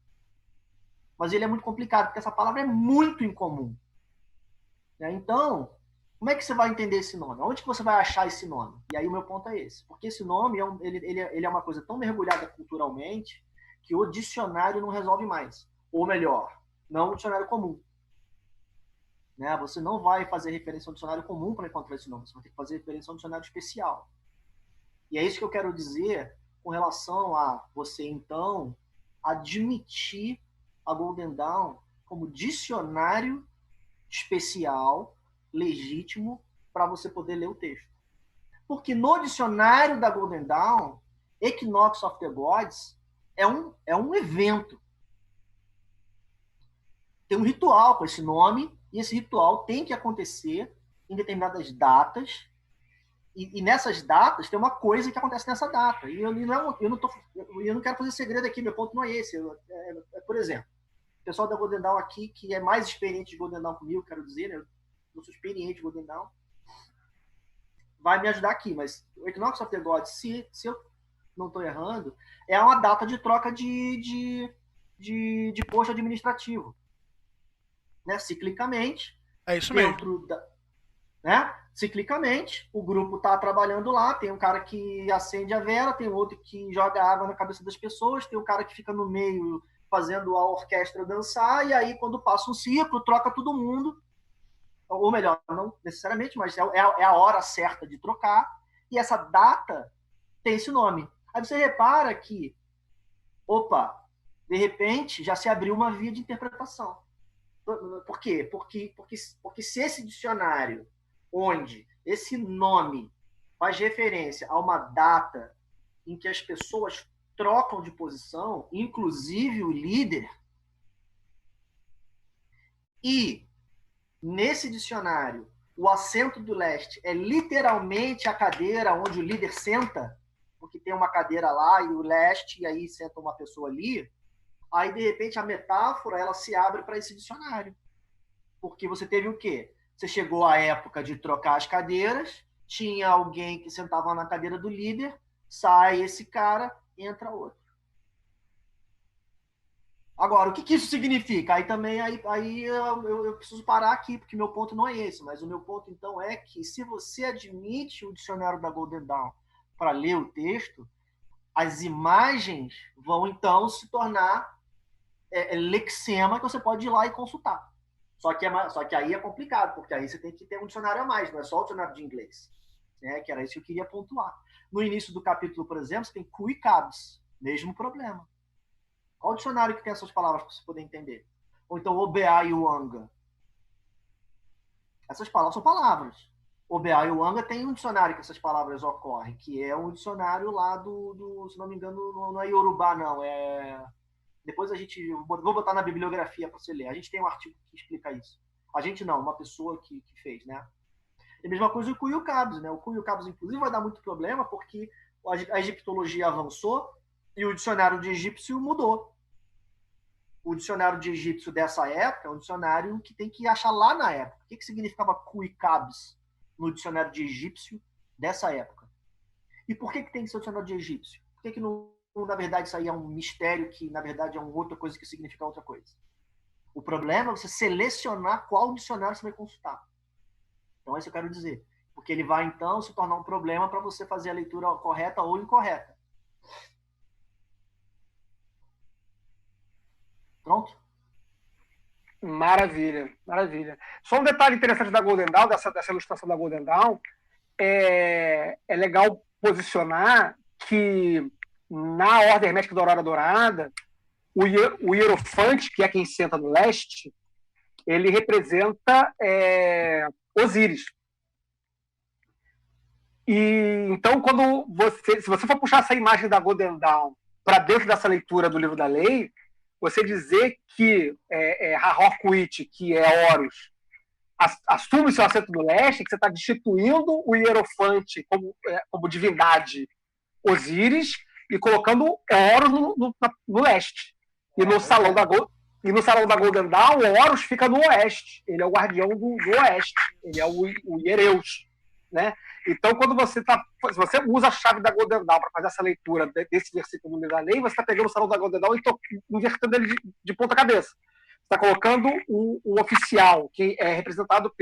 Mas ele é muito complicado, porque essa palavra é muito incomum. Então, como é que você vai entender esse nome? Onde que você vai achar esse nome? E aí o meu ponto é esse. Porque esse nome, ele é uma coisa tão mergulhada culturalmente que o dicionário não resolve mais. Ou melhor, não o dicionário comum. Você não vai fazer referência ao dicionário comum para encontrar esse nome. Você vai ter que fazer referência ao dicionário especial. E é isso que eu quero dizer com relação a você, então, admitir a Golden Dawn como dicionário especial, legítimo, para você poder ler o texto. Porque no dicionário da Golden Dawn, Equinox of the Gods é um evento. Tem um ritual com esse nome, e esse ritual tem que acontecer em determinadas datas. E nessas datas, tem uma coisa que acontece nessa data. E eu não quero fazer segredo aqui, meu ponto não é esse. Por exemplo, o pessoal da Golden Dawn aqui, que é mais experiente de Golden Dawn comigo, quero dizer, eu sou experiente de Golden Dawn, vai me ajudar aqui. Mas o Equinox of the Gods, se eu não estou errando, é uma data de troca de posto administrativo. Ciclicamente. É isso mesmo. Ciclicamente, o grupo está trabalhando lá, tem um cara que acende a vela, tem outro que joga água na cabeça das pessoas, tem um cara que fica no meio fazendo a orquestra dançar, e aí quando passa um ciclo, troca todo mundo, ou melhor, não necessariamente, mas é a hora certa de trocar, e essa data tem esse nome. Aí você repara que, de repente, já se abriu uma via de interpretação. Por quê? Porque se esse dicionário onde esse nome faz referência a uma data em que as pessoas trocam de posição, inclusive o líder, e nesse dicionário o assento do leste é literalmente a cadeira onde o líder senta, porque tem uma cadeira lá e o leste, e aí senta uma pessoa ali, aí de repente a metáfora ela se abre para esse dicionário. Porque você teve o quê? Você chegou à época de trocar as cadeiras, tinha alguém que sentava na cadeira do líder, sai esse cara, entra outro. Agora, o que isso significa? Aí eu preciso parar aqui, porque meu ponto não é esse, mas o meu ponto, então, é que se você admite o dicionário da Golden Dawn para ler o texto, as imagens vão, então, se tornar lexema que você pode ir lá e consultar. Só que aí é complicado, porque aí você tem que ter um dicionário a mais, não é só o dicionário de inglês. Que era isso que eu queria pontuar. No início do capítulo, por exemplo, você tem cu e cabs. Mesmo problema. Qual o dicionário que tem essas palavras para você poder entender? Ou então OBA e Wanga. Essas palavras são palavras. OBA e Wanga tem um dicionário que essas palavras ocorrem, que é um dicionário lá se não me engano, não é Yorubá, não. Depois vou botar na bibliografia para você ler. A gente tem um artigo que explica isso. A gente não, uma pessoa que fez, né? E a mesma coisa o cu e o cabos, né? O cu e o cabos, inclusive, vai dar muito problema porque a egiptologia avançou e o dicionário de egípcio mudou. O dicionário de egípcio dessa época é um dicionário que tem que achar lá na época. O que significava cu e cabs no dicionário de egípcio dessa época? E por que tem que ser o dicionário de egípcio? Por que não, na verdade, isso aí é um mistério que, na verdade, é uma outra coisa que significa outra coisa? O problema é você selecionar qual dicionário você vai consultar. Então, é isso que eu quero dizer. Porque ele vai, então, se tornar um problema para você fazer a leitura correta ou incorreta. Pronto? Maravilha, maravilha. Só um detalhe interessante da Golden Dawn, dessa ilustração da Golden Dawn, é legal posicionar que na Ordem Hermética da Aurora Dourada, o hierofante, que é quem senta no leste, ele representa Osíris. E então, se você for puxar essa imagem da Golden Dawn para dentro dessa leitura do livro da lei, você dizer que Hathor-Kuit, que é Horus, assume seu assento no leste, que você está destituindo o hierofante como divindade Osíris e colocando Horus no leste. E no salão da Golden Dawn, o Horus fica no oeste. Ele é o guardião do oeste. Ele é o Hiereus, né? Então, se você usa a chave da Golden Dawn para fazer essa leitura desse versículo no livro da lei, você está pegando o salão da Golden Dawn e invertendo ele de ponta cabeça. Você está colocando o oficial, que é representado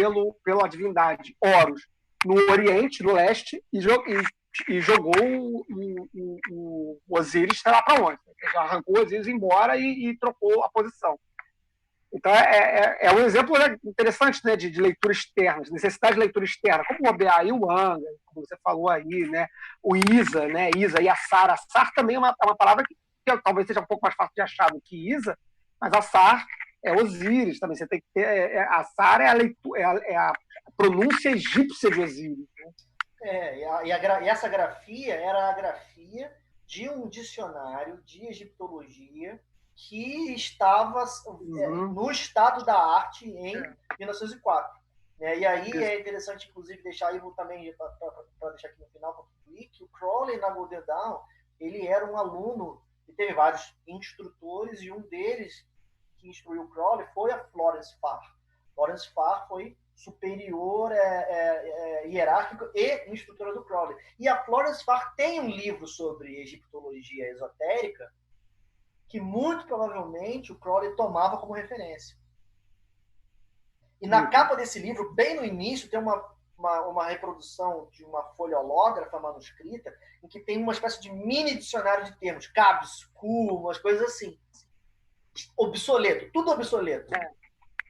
pela divindade Horus, no Oriente, no Leste, e jogou o Osíris, sei lá para onde. Ele arrancou o Osíris embora e trocou a posição. Então, é um exemplo interessante, né, de leitura externa, de necessidade de leitura externa, como o Obeah e o Anga, como você falou aí, né, o Isa, né, Isa e a Sar. A Sar também é uma palavra que talvez seja um pouco mais fácil de achar do que Isa, mas a Sar é Osíris também. Você tem que ter, a Sar é a pronúncia egípcia de Osíris. Né? E essa grafia era a grafia de um dicionário de egiptologia que estava no estado da arte em 1904. Né? E aí é interessante, inclusive, deixar aí também, para deixar aqui no final, que o Crowley, na Golden Dawn, ele era um aluno, e teve vários instrutores, e um deles que instruiu o Crowley foi a Florence Farr. Florence Farr foi superior, hierárquico e instrutora do Crowley. E a Florence Farr tem um livro sobre egiptologia esotérica que muito provavelmente o Crowley tomava como referência. E na capa desse livro, bem no início, tem uma reprodução de uma folha hológrafa manuscrita, em que tem uma espécie de mini dicionário de termos, cabs, cu, umas coisas assim. Obsoleto, tudo obsoleto.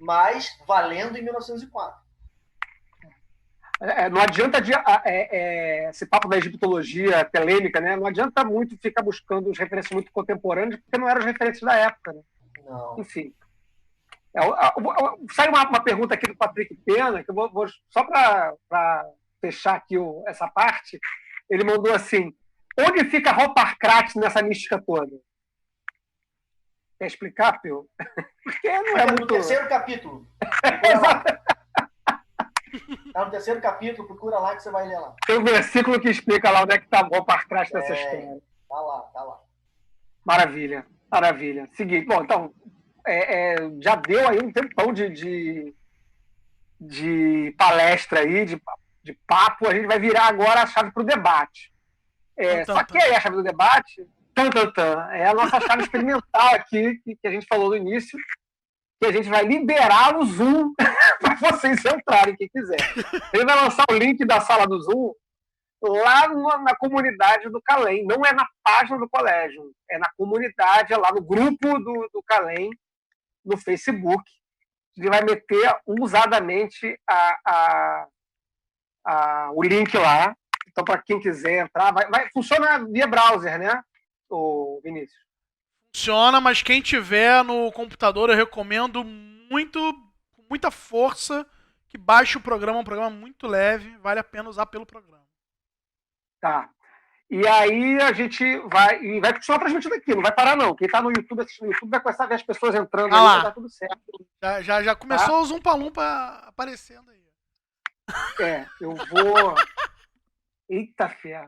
Mas valendo em 1904. Não adianta esse papo da egiptologia telêmica, né? Não adianta muito ficar buscando os referências muito contemporâneos, porque não eram as referências da época. Né? Não. Enfim. Sai uma pergunta aqui do Patrick Pena, que eu vou só para fechar aqui essa parte. Ele mandou assim: onde fica Harpocrates nessa mística toda? Quer explicar, Pio? Porque não é muito... No terceiro capítulo. Tá no terceiro capítulo, procura lá que você vai ler lá. Tem um versículo que explica lá onde é que está o Harpocrates dessa história. Tá lá. Maravilha. Seguinte, bom, então, já deu aí um tempão de palestra aí, de papo. A gente vai virar agora a chave para o debate. Só que aí a chave do debate... É a nossa chave experimental aqui, que a gente falou no início, que a gente vai liberar o Zoom para vocês entrarem, quem quiser. A gente vai lançar o link da sala do Zoom lá na comunidade do Calem. Não é na página do colégio, é na comunidade, é lá no grupo do Calem, no Facebook. A gente vai meter usadamente o link lá. Então, para quem quiser entrar, funciona via browser, né? O Vinícius. Funciona, mas quem tiver no computador eu recomendo com muita força que baixe o programa, é um programa muito leve, vale a pena usar pelo programa. Tá. E aí a gente vai continuar transmitindo aqui, não vai parar não. Quem tá no YouTube, assistindo no YouTube, vai começar a ver as pessoas entrando aí, vai dar tudo certo. Já começou o Zumpa Lumpa aparecendo aí. Eu vou... Eita, fera.